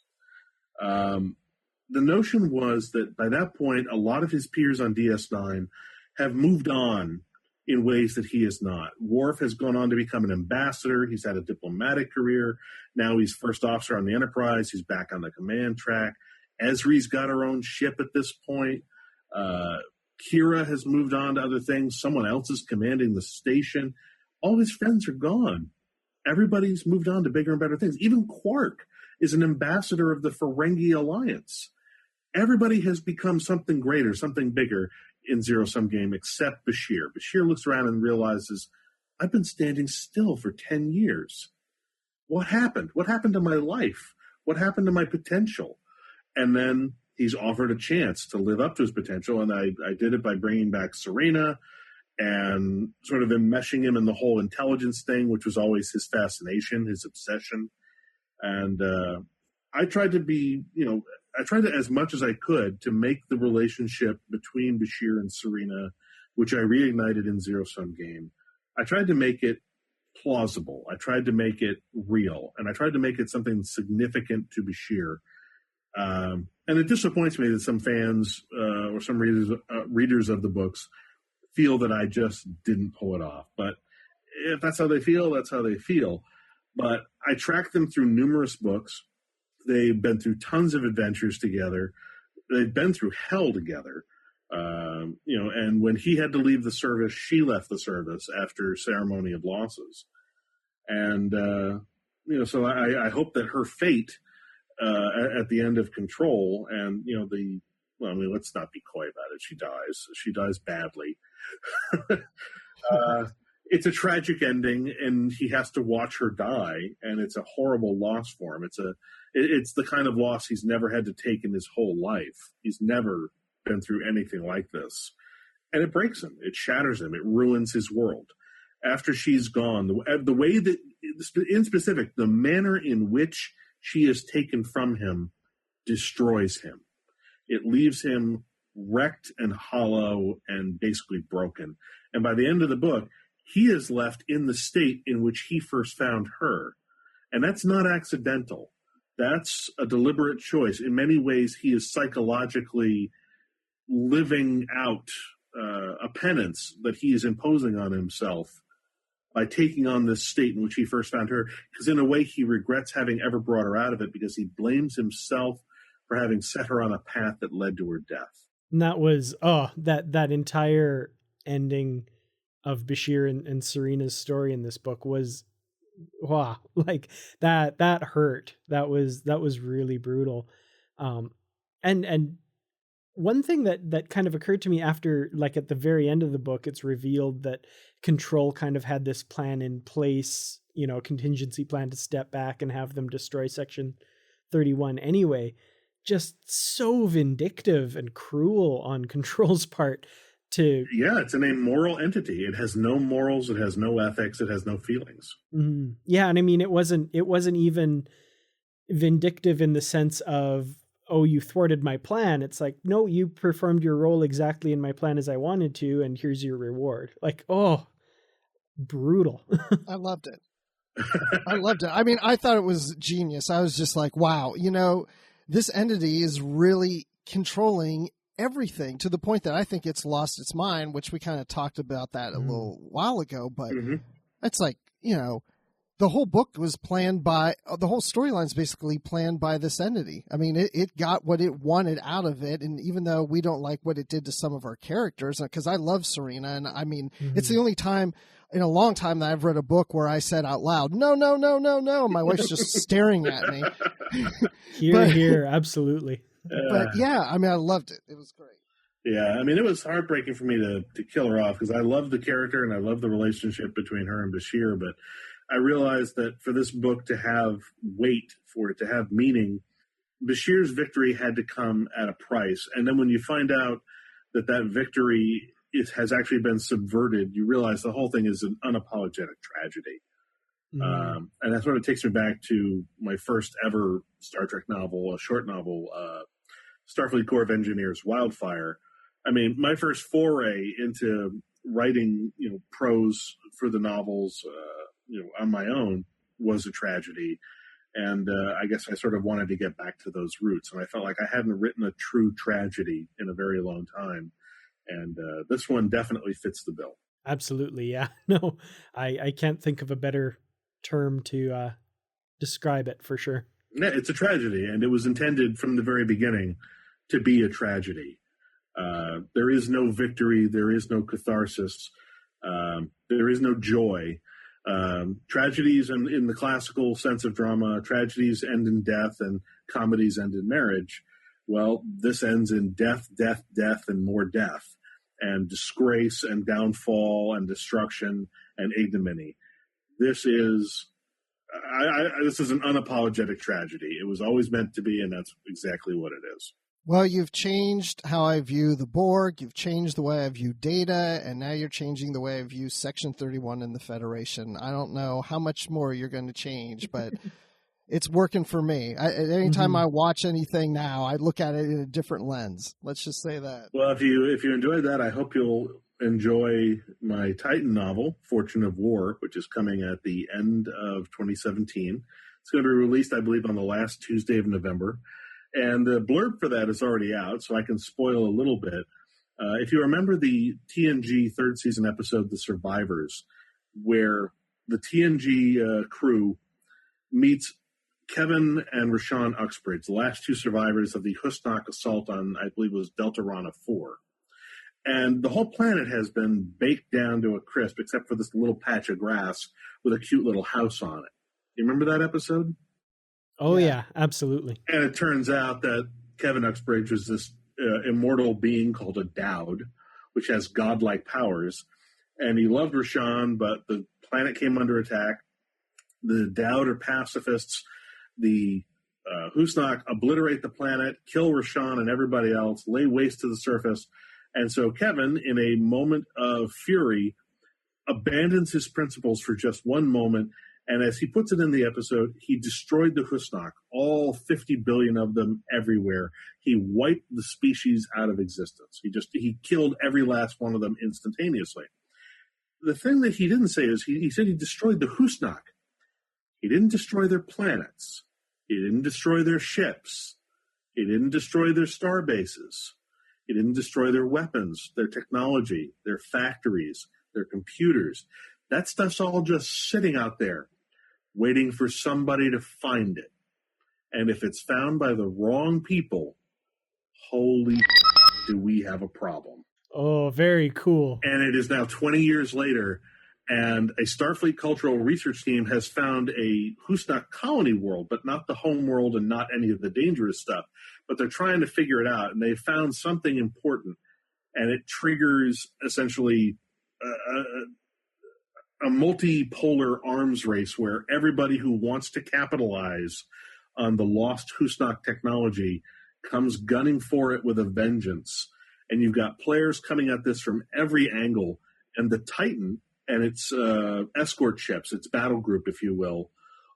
the notion was that by that point, a lot of his peers on DS9 have moved on in ways that he has not. Worf has gone on to become an ambassador. He's had a diplomatic career. Now he's first officer on the Enterprise. He's back on the command track. Ezri's got her own ship at this point. Kira has moved on to other things. Someone else is commanding the station. All his friends are gone. Everybody's moved on to bigger and better things. Even Quark is an ambassador of the Ferengi Alliance. Everybody has become something greater, something bigger in Zero Sum Game except Bashir. Bashir looks around and realizes, I've been standing still for 10 years. What happened? What happened to my life? What happened to my potential? And then he's offered a chance to live up to his potential, and I did it by bringing back Sarina and sort of enmeshing him in the whole intelligence thing, which was always his fascination, his obsession. And I tried to as much as I could to make the relationship between Bashir and Sarina, which I reignited in Zero Sum Game, I tried to make it plausible. I tried to make it real. And I tried to make it something significant to Bashir. And it disappoints me that some fans or some readers of the books feel that I just didn't pull it off. But if that's how they feel, that's how they feel. But I tracked them through numerous books. They've been through tons of adventures together. They've been through hell together. And when he had to leave the service, she left the service after Ceremony of Losses. And, so I hope that her fate at the end of Control and, let's not be coy about it. She dies. She dies badly. It's a tragic ending, and he has to watch her die, and it's a horrible loss for him. It's the kind of loss he's never had to take in his whole life. He's never been through anything like this. And it breaks him. It shatters him. It ruins his world. After she's gone, the way that, in specific, the manner in which she is taken from him destroys him. It leaves him wrecked and hollow and basically broken. And by the end of the book, he is left in the state in which he first found her. And that's not accidental. That's a deliberate choice. In many ways, he is psychologically living out a penance that he is imposing on himself by taking on this state in which he first found her. Because in a way, he regrets having ever brought her out of it because he blames himself for having set her on a path that led to her death. And that was, that entire ending Bashir and Sarina's story in this book was, wow, like that hurt. That was really brutal. And one thing that kind of occurred to me after, like at the very end of the book, it's revealed that Control kind of had this plan in place, contingency plan to step back and have them destroy Section 31 anyway. Just so vindictive and cruel on Control's part to... Yeah, it's an amoral entity. It has no morals, it has no ethics, it has no feelings. Mm-hmm. Yeah, and I mean, it wasn't even vindictive in the sense of, oh, you thwarted my plan. It's like, no, you performed your role exactly in my plan as I wanted to, and here's your reward. Like, oh, brutal. I loved it. I loved it. I mean, I thought it was genius. I was just like, wow, this entity is really controlling everything to the point that I think it's lost its mind, which we kind of talked about that a little while ago. But it's like, the whole book was planned by, the whole storyline's basically planned by this entity. I mean, it got what it wanted out of it. And even though we don't like what it did to some of our characters, because I love Sarina, and I mean, it's the only time in a long time that I've read a book where I said out loud, no, no, no, no, no. My wife's just staring at me. Here, absolutely. But yeah, I mean, I loved it. It was great. Yeah, I mean, it was heartbreaking for me to kill her off, because I love the character and I love the relationship between her and Bashir, but I realized that for this book to have weight, for it to have meaning, Bashir's victory had to come at a price. And then when you find out that victory has actually been subverted, you realize the whole thing is an unapologetic tragedy. And that sort of takes me back to my first ever Star Trek novel, a short novel, Starfleet Corps of Engineers, Wildfire. I mean, my first foray into writing, prose for the novels, on my own was a tragedy. And I guess I sort of wanted to get back to those roots. And I felt like I hadn't written a true tragedy in a very long time. And this one definitely fits the bill. Absolutely. Yeah. No, I can't think of a better term to describe it, for sure. Yeah, it's a tragedy, and it was intended from the very beginning to be a tragedy. There is no victory. There is no catharsis. There is no joy. Tragedies, in the classical sense of drama, tragedies end in death and comedies end in marriage. Well, this ends in death, death, death, and more death, and disgrace and downfall and destruction and ignominy. This is an unapologetic tragedy. It was always meant to be, and that's exactly what it is. Well, you've changed how I view the Borg, you've changed the way I view Data, and now you're changing the way I view Section 31 in the Federation. I don't know how much more you're going to change, but it's working for me. Anytime I watch anything now, I look at it in a different lens. Let's just say that. Well, if you enjoyed that, I hope you'll enjoy my Titan novel, Fortune of War, which is coming at the end of 2017. It's going to be released, I believe, on the last Tuesday of November. And the blurb for that is already out, so I can spoil a little bit. If you remember the TNG third season episode, The Survivors, where the TNG crew meets Kevin and Rashawn Uxbridge, the last two survivors of the Husnock assault on, I believe it was Deltarana 4. And the whole planet has been baked down to a crisp, except for this little patch of grass with a cute little house on it. You remember that episode? Oh, yeah, absolutely. And it turns out that Kevin Uxbridge was this immortal being called a Dowd, which has godlike powers. And he loved Rashawn, but the planet came under attack. The Dowd are pacifists. The Husnock obliterate the planet, kill Rashawn and everybody else, lay waste to the surface. And so Kevin, in a moment of fury, abandons his principles for just one moment. And as he puts it in the episode, he destroyed the Husnock, all 50 billion of them everywhere. He wiped the species out of existence. He killed every last one of them instantaneously. The thing that he didn't say is he said he destroyed the Husnock. He didn't destroy their planets. He didn't destroy their ships. He didn't destroy their star bases. He didn't destroy their weapons, their technology, their factories, their computers. That stuff's all just sitting out there, waiting for somebody to find it. And if it's found by the wrong people, holy do we have a problem. Oh, very cool. And it is now 20 years later, and a Starfleet cultural research team has found a Husnak colony world, but not the home world and not any of the dangerous stuff. But they're trying to figure it out, and they found something important, and it triggers essentially a multipolar arms race where everybody who wants to capitalize on the lost Husnak technology comes gunning for it with a vengeance. And you've got players coming at this from every angle, and the Titan and its escort ships, its battle group, if you will,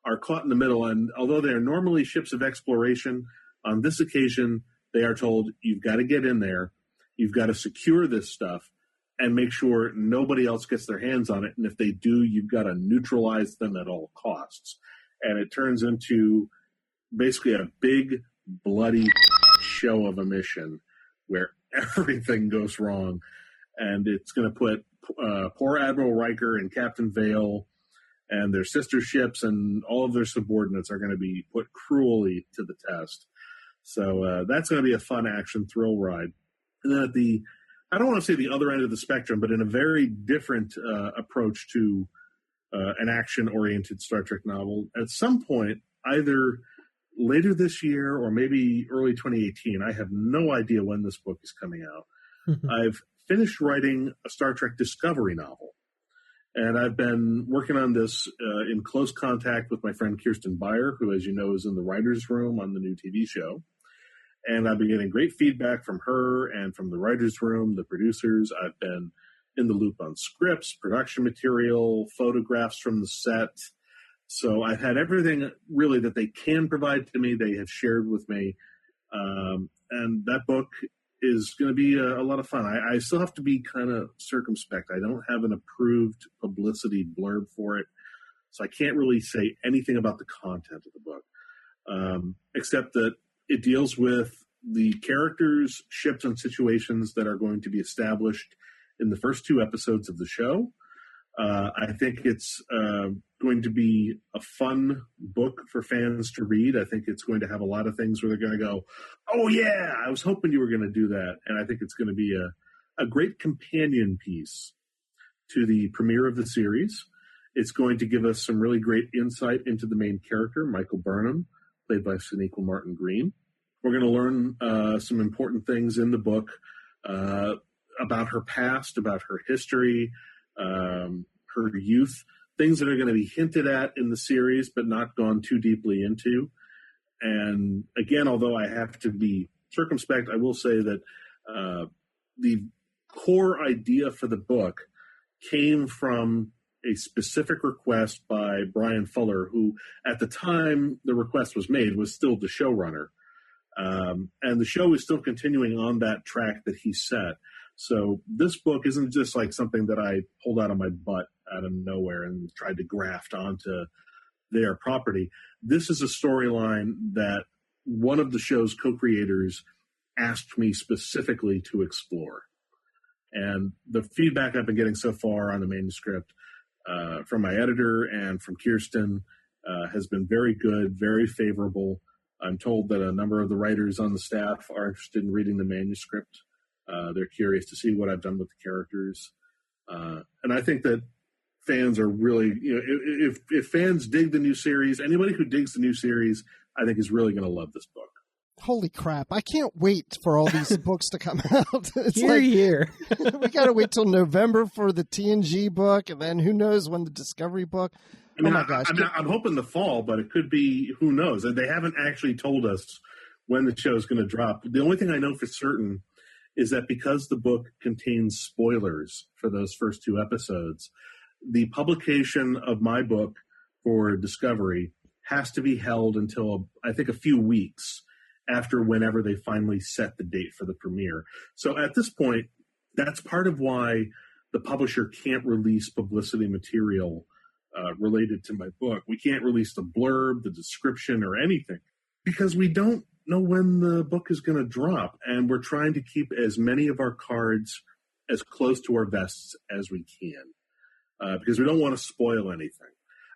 are caught in the middle. And although they are normally ships of exploration, on this occasion, they are told, you've got to get in there, you've got to secure this stuff, and make sure nobody else gets their hands on it. And if they do, you've got to neutralize them at all costs. And it turns into basically a big, bloody show of a mission where everything goes wrong. And it's going to put poor Admiral Riker and Captain Vale and their sister ships and all of their subordinates are going to be put cruelly to the test. So that's going to be a fun action thrill ride. And then at the, I don't want to say the other end of the spectrum, but in a very different approach to an action-oriented Star Trek novel, at some point, either later this year or maybe early 2018, I have no idea when this book is coming out, I've finished writing a Star Trek Discovery novel. And I've been working on this in close contact with my friend Kirsten Beyer, who, as you know, is in the writer's room on the new TV show. And I've been getting great feedback from her and from the writer's room, the producers. I've been in the loop on scripts, production material, photographs from the set. So I've had everything really that they can provide to me, they have shared with me. And that book is going to be a lot of fun. I still have to be kind of circumspect. I don't have an approved publicity blurb for it, so I can't really say anything about the content of the book, except that it deals with the characters, ships, and situations that are going to be established in the first 2 episodes of the show. I think it's going to be a fun book for fans to read. I think it's going to have a lot of things where they're going to go, oh, yeah, I was hoping you were going to do that. And I think it's going to be a great companion piece to the premiere of the series. It's going to give us some really great insight into the main character, Michael Burnham, played by Sonequa Martin Green. We're going to learn some important things in the book about her past, about her history, her youth, things that are going to be hinted at in the series but not gone too deeply into. And again, although I have to be circumspect, I will say that the core idea for the book came from a specific request by Brian Fuller, who at the time the request was made was still the showrunner. And the show is still continuing on that track that he set. So this book isn't just like something that I pulled out of my butt out of nowhere and tried to graft onto their property. This is a storyline that one of the show's co-creators asked me specifically to explore. And the feedback I've been getting so far on the manuscript from my editor and from Kirsten has been very good, very favorable. I'm told that a number of the writers on the staff are interested in reading the manuscript. They're curious to see what I've done with the characters. And I think that fans are really, if fans dig the new series, anybody who digs the new series, I think is really going to love this book. Holy crap. I can't wait for all these books to come out. It's Here. We got to wait till November for the TNG book, and then who knows when the Discovery book. I mean, oh my gosh. I'm hoping the fall, but it could be, who knows? They haven't actually told us when the show is going to drop. The only thing I know for certain is that because the book contains spoilers for those first 2 episodes, the publication of my book for Discovery has to be held until, I think, a few weeks after whenever they finally set the date for the premiere. So at this point, that's part of why the publisher can't release publicity material related to my book. We can't release the blurb, the description, or anything because we don't know when the book is going to drop. And we're trying to keep as many of our cards as close to our vests as we can because we don't want to spoil anything.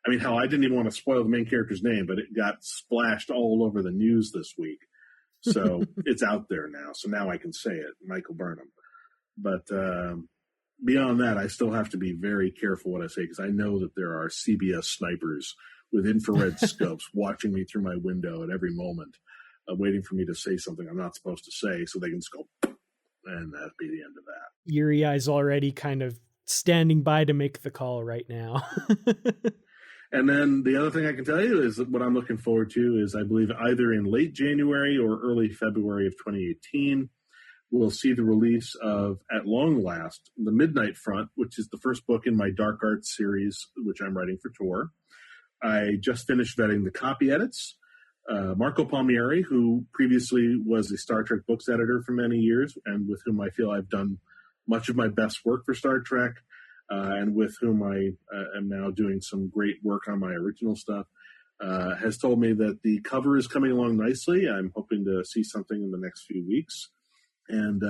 I mean, hell, I didn't even want to spoil the main character's name, but it got splashed all over the news this week. So it's out there now. So now I can say it, Michael Burnham. But beyond that, I still have to be very careful what I say, because I know that there are CBS snipers with infrared scopes watching me through my window at every moment, waiting for me to say something I'm not supposed to say, so they can just go, and that'd be the end of that. Uriai's already kind of standing by to make the call right now. And then the other thing I can tell you is that what I'm looking forward to is, I believe either in late January or early February of 2018, we'll see the release of, at long last, The Midnight Front, which is the first book in my Dark Arts series, which I'm writing for Tor. I just finished vetting the copy edits. Marco Palmieri, who previously was a Star Trek books editor for many years, and with whom I feel I've done much of my best work for Star Trek, and with whom I am now doing some great work on my original stuff, has told me that the cover is coming along nicely. I'm hoping to see something in the next few weeks. And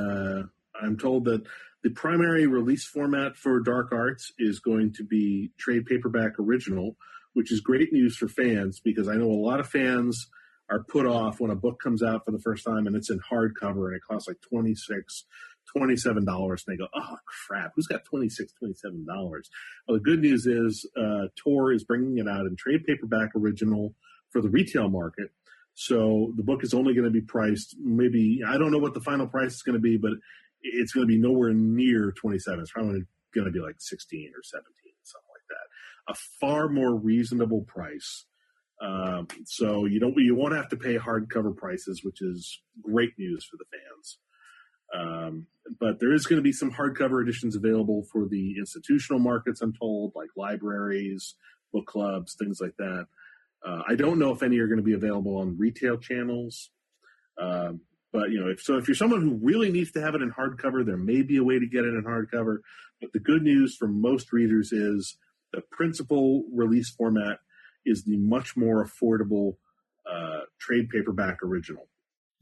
I'm told that the primary release format for Dark Arts is going to be trade paperback original, which is great news for fans, because I know a lot of fans are put off when a book comes out for the first time and it's in hardcover and it costs like $26, $27. And they go, oh, crap, who's got $26, $27? Well, the good news is Tor is bringing it out in trade paperback original for the retail market. So the book is only going to be priced, maybe, I don't know what the final price is going to be, but it's going to be nowhere near 27. It's probably going to be like 16 or 17, something like that. A far more reasonable price. So you won't have to pay hardcover prices, which is great news for the fans. But there is going to be some hardcover editions available for the institutional markets, I'm told, like libraries, book clubs, things like that. I don't know if any are going to be available on retail channels. But, if you're someone who really needs to have it in hardcover, there may be a way to get it in hardcover. But the good news for most readers is the principal release format is the much more affordable trade paperback original.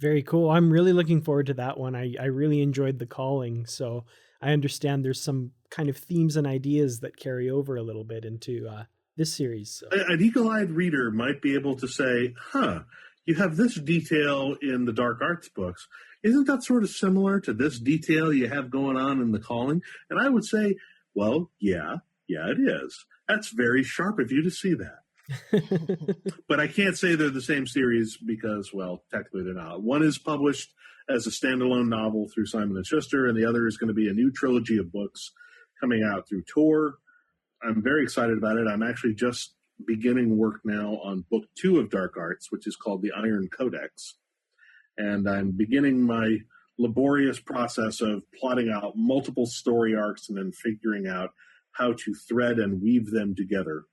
Very cool. I'm really looking forward to that one. I really enjoyed The Calling, so I understand there's some kind of themes and ideas that carry over a little bit into this series. So. An eagle-eyed reader might be able to say, you have this detail in the Dark Arts books. Isn't that sort of similar to this detail you have going on in The Calling? And I would say, well, yeah, it is. That's very sharp of you to see that. But I can't say they're the same series because, well, technically they're not. One is published as a standalone novel through Simon & Schuster, and the other is going to be a new trilogy of books coming out through Tor. I'm very excited about it. I'm actually just beginning work now on book 2 of Dark Arts, which is called The Iron Codex. And I'm beginning my laborious process of plotting out multiple story arcs and then figuring out how to thread and weave them together.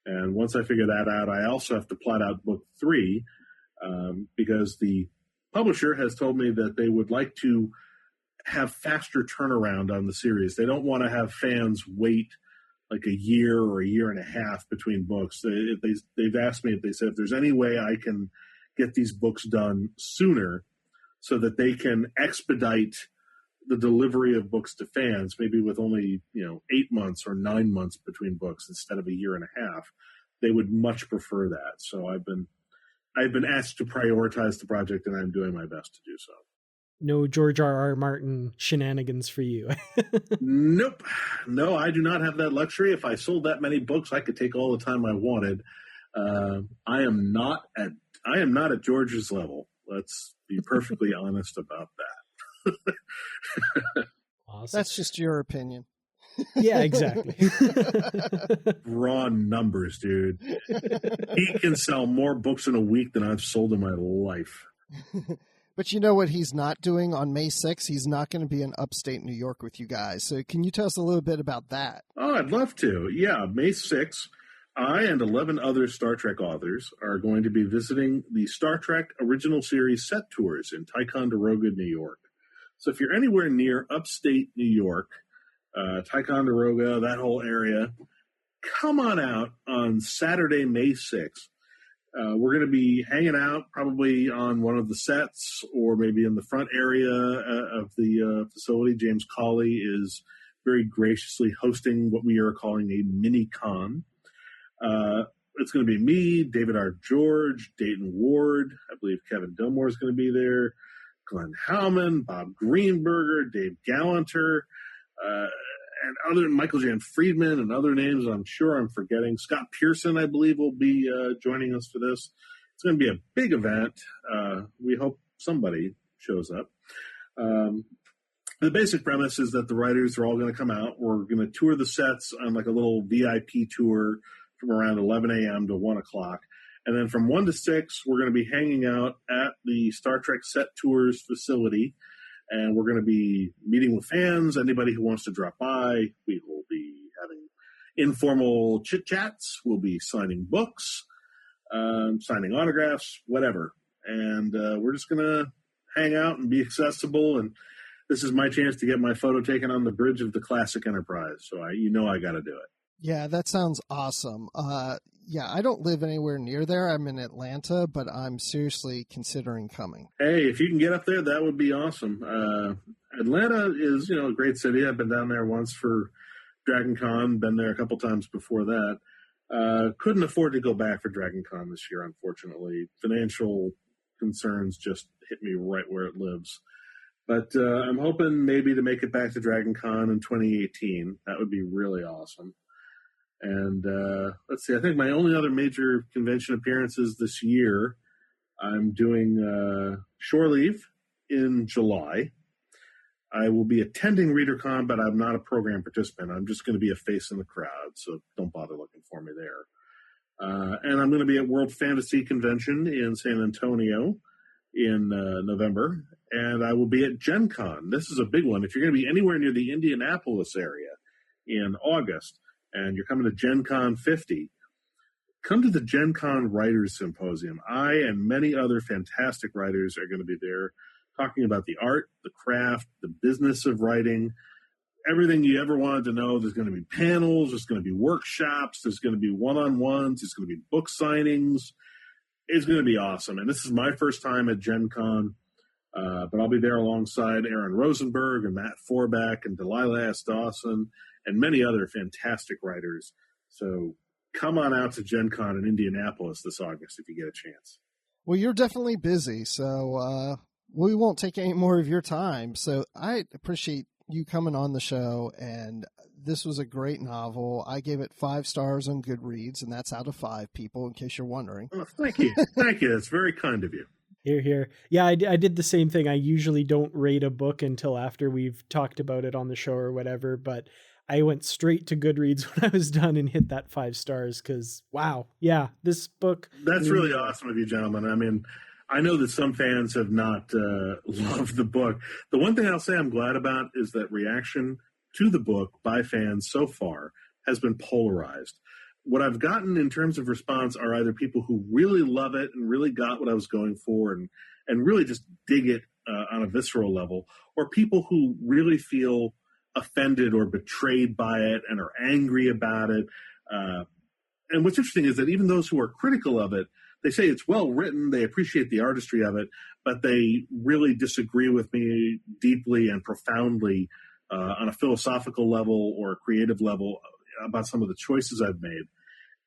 And once I figure that out, I also have to plot out book 3 because the publisher has told me that they would like to have faster turnaround on the series. They don't want to have fans wait like a year or a year and a half between books. They've asked me, they said, if there's any way I can get these books done sooner so that they can expedite the delivery of books to fans, maybe with only 8 months or 9 months between books instead of a year and a half, they would much prefer that. So I've been asked to prioritize the project, and I'm doing my best to do so. No George R.R. Martin shenanigans for you. Nope. No, I do not have that luxury. If I sold that many books, I could take all the time I wanted. I am not at George's level. Let's be perfectly honest about that. Awesome. That's just your opinion. Yeah, exactly. Raw numbers, dude. He can sell more books in a week than I've sold in my life. But you know what he's not doing on May 6th? He's not going to be in upstate New York with you guys. So can you tell us a little bit about that? Oh, I'd love to. Yeah, May 6th, I and 11 other Star Trek authors are going to be visiting the Star Trek original series set tours in Ticonderoga, New York. So if you're anywhere near upstate New York, Ticonderoga, that whole area, come on out on Saturday, May 6th. We're going to be hanging out probably on one of the sets or maybe in the front area of the facility. James Cawley is very graciously hosting what we are calling a mini-con. It's going to be me, David R. George, Dayton Ward. I believe Kevin Dillmore is going to be there. Glenn Howman, Bob Greenberger, Dave Gallanter, and other Michael Jan Friedman and other names I'm sure I'm forgetting. Scott Pearson, I believe, will be joining us for this. It's going to be a big event. We hope somebody shows up. The basic premise is that the writers are all going to come out. We're going to tour the sets on like a little VIP tour from around 11 a.m. to 1 o'clock. And then from 1 to 6, we're going to be hanging out at the Star Trek Set Tours facility. And we're going to be meeting with fans, anybody who wants to drop by. We will be having informal chit-chats. We'll be signing books, signing autographs, whatever. And we're just going to hang out and be accessible. And this is my chance to get my photo taken on the bridge of the Classic Enterprise. So I got to do it. Yeah, that sounds awesome. Yeah, I don't live anywhere near there. I'm in Atlanta, but I'm seriously considering coming. Hey, if you can get up there, that would be awesome. Atlanta is, a great city. I've been down there once for Dragon Con, been there a couple times before that. Couldn't afford to go back for Dragon Con this year, unfortunately. Financial concerns just hit me right where it lives. But I'm hoping maybe to make it back to Dragon Con in 2018. That would be really awesome. And let's see, I think my only other major convention appearances this year, I'm doing Shore Leave in July. I will be attending ReaderCon, but I'm not a program participant. I'm just going to be a face in the crowd, so don't bother looking for me there. And I'm going to be at World Fantasy Convention in San Antonio in November, and I will be at Gen Con. This is a big one. If you're going to be anywhere near the Indianapolis area in August, and you're coming to Gen Con 50, come to the Gen Con Writers Symposium. I and many other fantastic writers are going to be there talking about the art, the craft, the business of writing, everything you ever wanted to know. There's going to be panels, there's going to be workshops, there's going to be one-on-ones, there's going to be book signings. It's going to be awesome. And this is my first time at Gen Con, but I'll be there alongside Aaron Rosenberg and Matt Forback and Delilah S. Dawson and many other fantastic writers. So come on out to Gen Con in Indianapolis this August if you get a chance. Well, you're definitely busy, so we won't take any more of your time. So I appreciate you coming on the show, and this was a great novel. I gave it 5 stars on Goodreads, and that's out of 5 people, in case you're wondering. Oh, thank you. Thank you. That's very kind of you. Hear, hear. Yeah, I did the same thing. I usually don't rate a book until after we've talked about it on the show or whatever, but I went straight to Goodreads when I was done and hit that 5 stars because, wow, yeah, this book. That's really awesome of you, gentlemen. I mean, I know that some fans have not loved the book. The one thing I'll say I'm glad about is that reaction to the book by fans so far has been polarized. What I've gotten in terms of response are either people who really love it and really got what I was going for and really just dig it on a visceral level, or people who really feel offended or betrayed by it and are angry about it. And what's interesting is that even those who are critical of it, they say it's well written, they appreciate the artistry of it, but they really disagree with me deeply and profoundly on a philosophical level or a creative level about some of the choices I've made.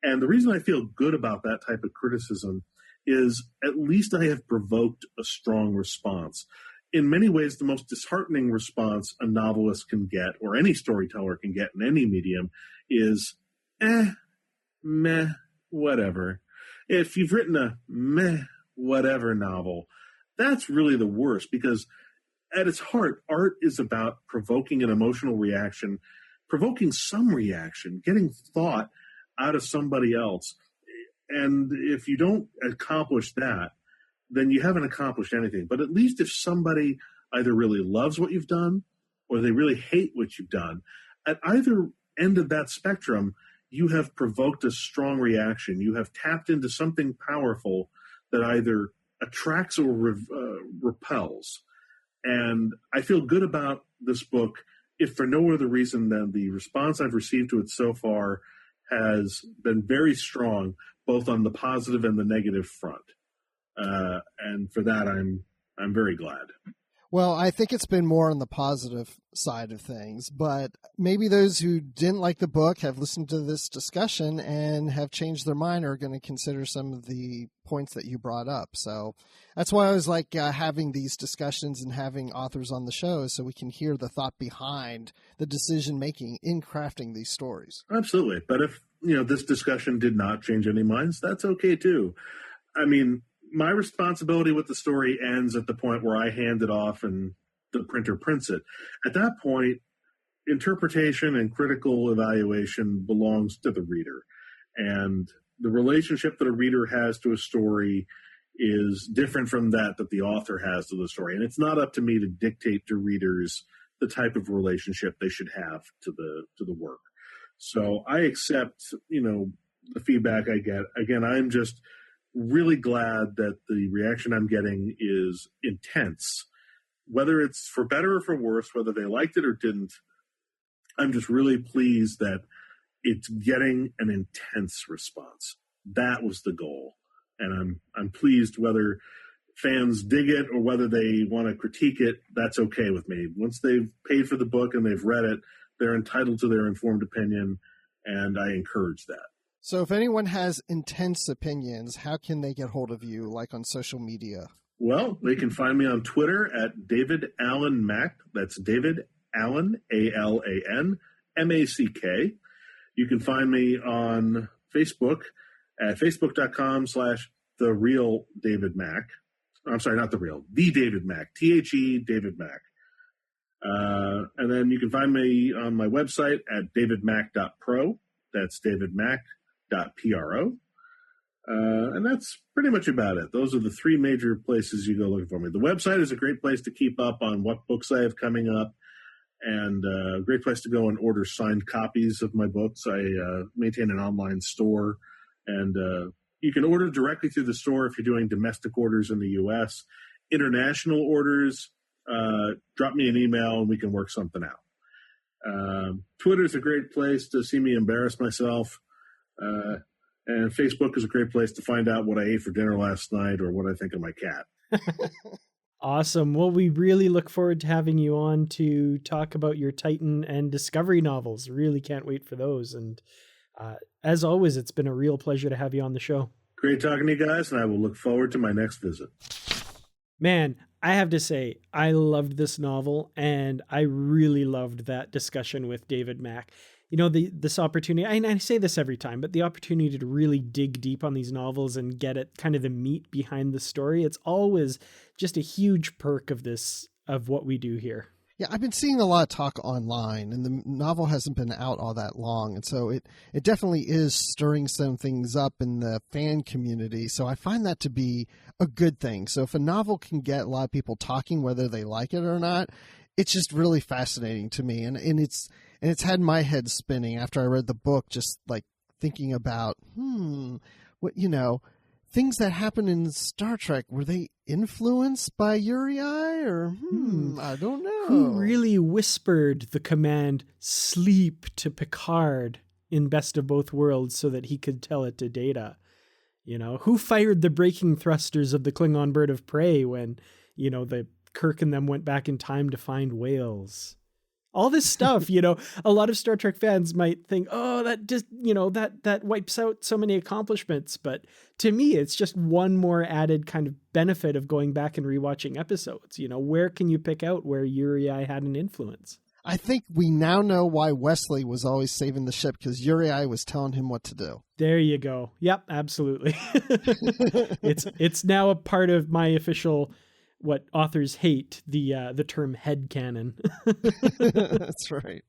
And the reason I feel good about that type of criticism is at least I have provoked a strong response. In many ways, the most disheartening response a novelist can get, or any storyteller can get in any medium, is meh, whatever. If you've written a meh, whatever novel, that's really the worst, because at its heart, art is about provoking an emotional reaction, provoking some reaction, getting thought out of somebody else. And if you don't accomplish that, then you haven't accomplished anything. But at least if somebody either really loves what you've done or they really hate what you've done, at either end of that spectrum, you have provoked a strong reaction. You have tapped into something powerful that either attracts or repels. And I feel good about this book, if for no other reason than the response I've received to it so far has been very strong, both on the positive and the negative front. And for that, I'm very glad. Well, I think it's been more on the positive side of things, but maybe those who didn't like the book have listened to this discussion and have changed their mind or are going to consider some of the points that you brought up. So that's why I was like having these discussions and having authors on the show so we can hear the thought behind the decision making in crafting these stories. Absolutely. But if, this discussion did not change any minds, that's okay too. I mean, my responsibility with the story ends at the point where I hand it off and the printer prints it. At that point, interpretation and critical evaluation belongs to the reader. And the relationship that a reader has to a story is different from that the author has to the story. And it's not up to me to dictate to readers the type of relationship they should have to the work. So I accept, the feedback I get. Again, I'm just really glad that the reaction I'm getting is intense. Whether it's for better or for worse, whether they liked it or didn't, I'm just really pleased that it's getting an intense response. That was the goal. And I'm pleased whether fans dig it or whether they want to critique it, that's okay with me. Once they've paid for the book and they've read it, they're entitled to their informed opinion, and I encourage that. So if anyone has intense opinions, how can they get hold of you, like on social media? Well, they can find me on Twitter at David Allen Mack. That's David Allen, Alan, Mack. You can find me on Facebook at facebook.com/The Real David Mack. I'm sorry, not The Real, The David Mack, THE David Mack. And then you can find me on my website at davidmack.pro. That's davidmack.pro. And that's pretty much about it. Those are the three major places you go looking for me. The website is a great place to keep up on what books I have coming up, and a great place to go and order signed copies of my books. I maintain an online store, and you can order directly through the store if you're doing domestic orders in the U.S. International orders, drop me an email and we can work something out. Twitter is a great place to see me embarrass myself. And Facebook is a great place to find out what I ate for dinner last night or what I think of my cat. Awesome. Well, we really look forward to having you on to talk about your Titan and Discovery novels. Really can't wait for those. And as always, it's been a real pleasure to have you on the show. Great talking to you guys, and I will look forward to my next visit. Man, I have to say, I loved this novel, and I really loved that discussion with David Mack. This opportunity, and I say this every time, but the opportunity to really dig deep on these novels and get at kind of the meat behind the story, it's always just a huge perk of what we do here. Yeah, I've been seeing a lot of talk online, and the novel hasn't been out all that long, and so it definitely is stirring some things up in the fan community, so I find that to be a good thing. So if a novel can get a lot of people talking, whether they like it or not, it's just really fascinating to me, and it's had my head spinning after I read the book, just like thinking about, things that happen in Star Trek, were they influenced by Uraei or I don't know. Who really whispered the command sleep to Picard in Best of Both Worlds so that he could tell it to Data? Who fired the braking thrusters of the Klingon bird of prey when, the Kirk and them went back in time to find whales? All this stuff, a lot of Star Trek fans might think, oh, that just, that wipes out so many accomplishments. But to me, it's just one more added kind of benefit of going back and rewatching episodes. Where can you pick out where Uraei had an influence? I think we now know why Wesley was always saving the ship, because Uraei was telling him what to do. There you go. Yep, absolutely. It's now a part of my official, what authors hate, the term headcanon. That's right.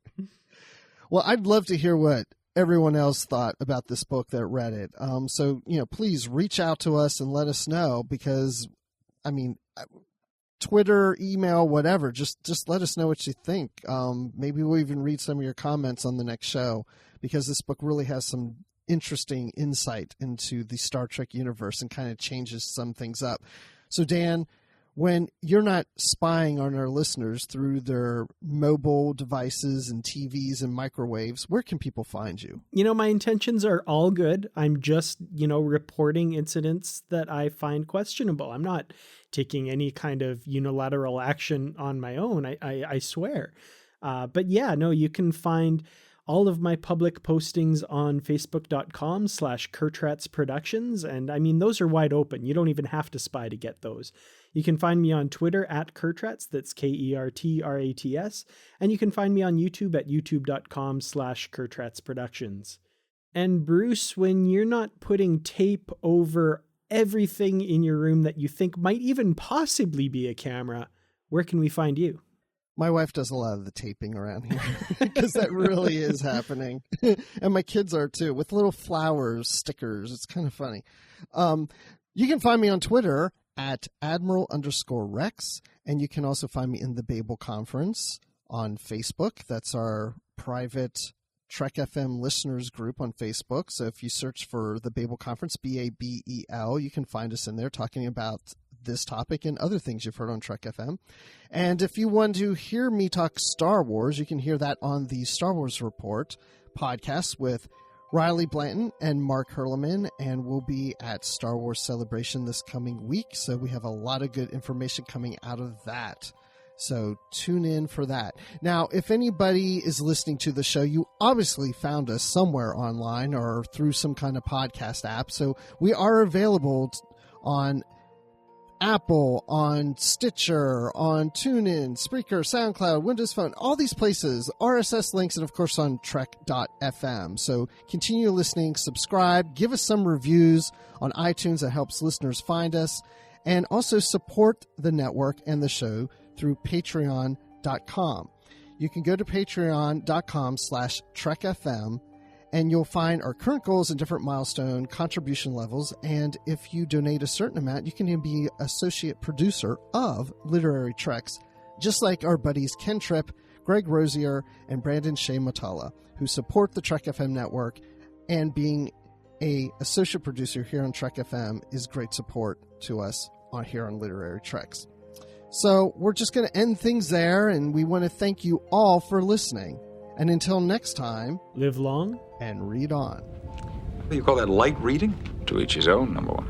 Well, I'd love to hear what everyone else thought about this book that read it. So, please reach out to us and let us know, because, Twitter, email, whatever, just let us know what you think. Maybe we'll even read some of your comments on the next show, because this book really has some interesting insight into the Star Trek universe and kind of changes some things up. So, Dan, when you're not spying on our listeners through their mobile devices and TVs and microwaves, where can people find you? My intentions are all good. I'm just, reporting incidents that I find questionable. I'm not taking any kind of unilateral action on my own. I swear. But yeah, no, you can find all of my public postings on facebook.com/Kertratz Productions. And I mean, those are wide open. You don't even have to spy to get those. You can find me on Twitter at Kertratz, that's Kertrats. And you can find me on YouTube at youtube.com/Kertratz Productions. And Bruce, when you're not putting tape over everything in your room that you think might even possibly be a camera, where can we find you? My wife does a lot of the taping around here because that really is happening. And my kids are too, with little flowers, stickers. It's kind of funny. You can find me on Twitter at Admiral_Rex. And you can also find me in the Babel Conference on Facebook. That's our private Trek FM listeners group on Facebook. So if you search for the Babel Conference, BABEL, you can find us in there talking about this topic and other things you've heard on Trek FM. And if you want to hear me talk Star Wars, you can hear that on the Star Wars Report podcast with Riley Blanton and Mark Herleman, and we'll be at Star Wars Celebration this coming week. So we have a lot of good information coming out of that. So tune in for that. Now, if anybody is listening to the show, you obviously found us somewhere online or through some kind of podcast app. So we are available on Apple, on Stitcher, on TuneIn, Spreaker, SoundCloud, Windows Phone, all these places, RSS links, and of course on Trek.fm. So continue listening, subscribe, give us some reviews on iTunes. That helps listeners find us, and also support the network and the show through patreon.com. You can go to patreon.com/TrekFM, and you'll find our current goals and different milestone contribution levels. And if you donate a certain amount, you can even be associate producer of Literary Treks, just like our buddies Ken Tripp, Greg Rosier, and Brandon Shea Matala, who support the Trek FM network. And being a associate producer here on Trek FM is great support to us here on Literary Treks. So we're just going to end things there, and we want to thank you all for listening. And until next time, live long and read on. What do you call that, light reading? To each his own, number one.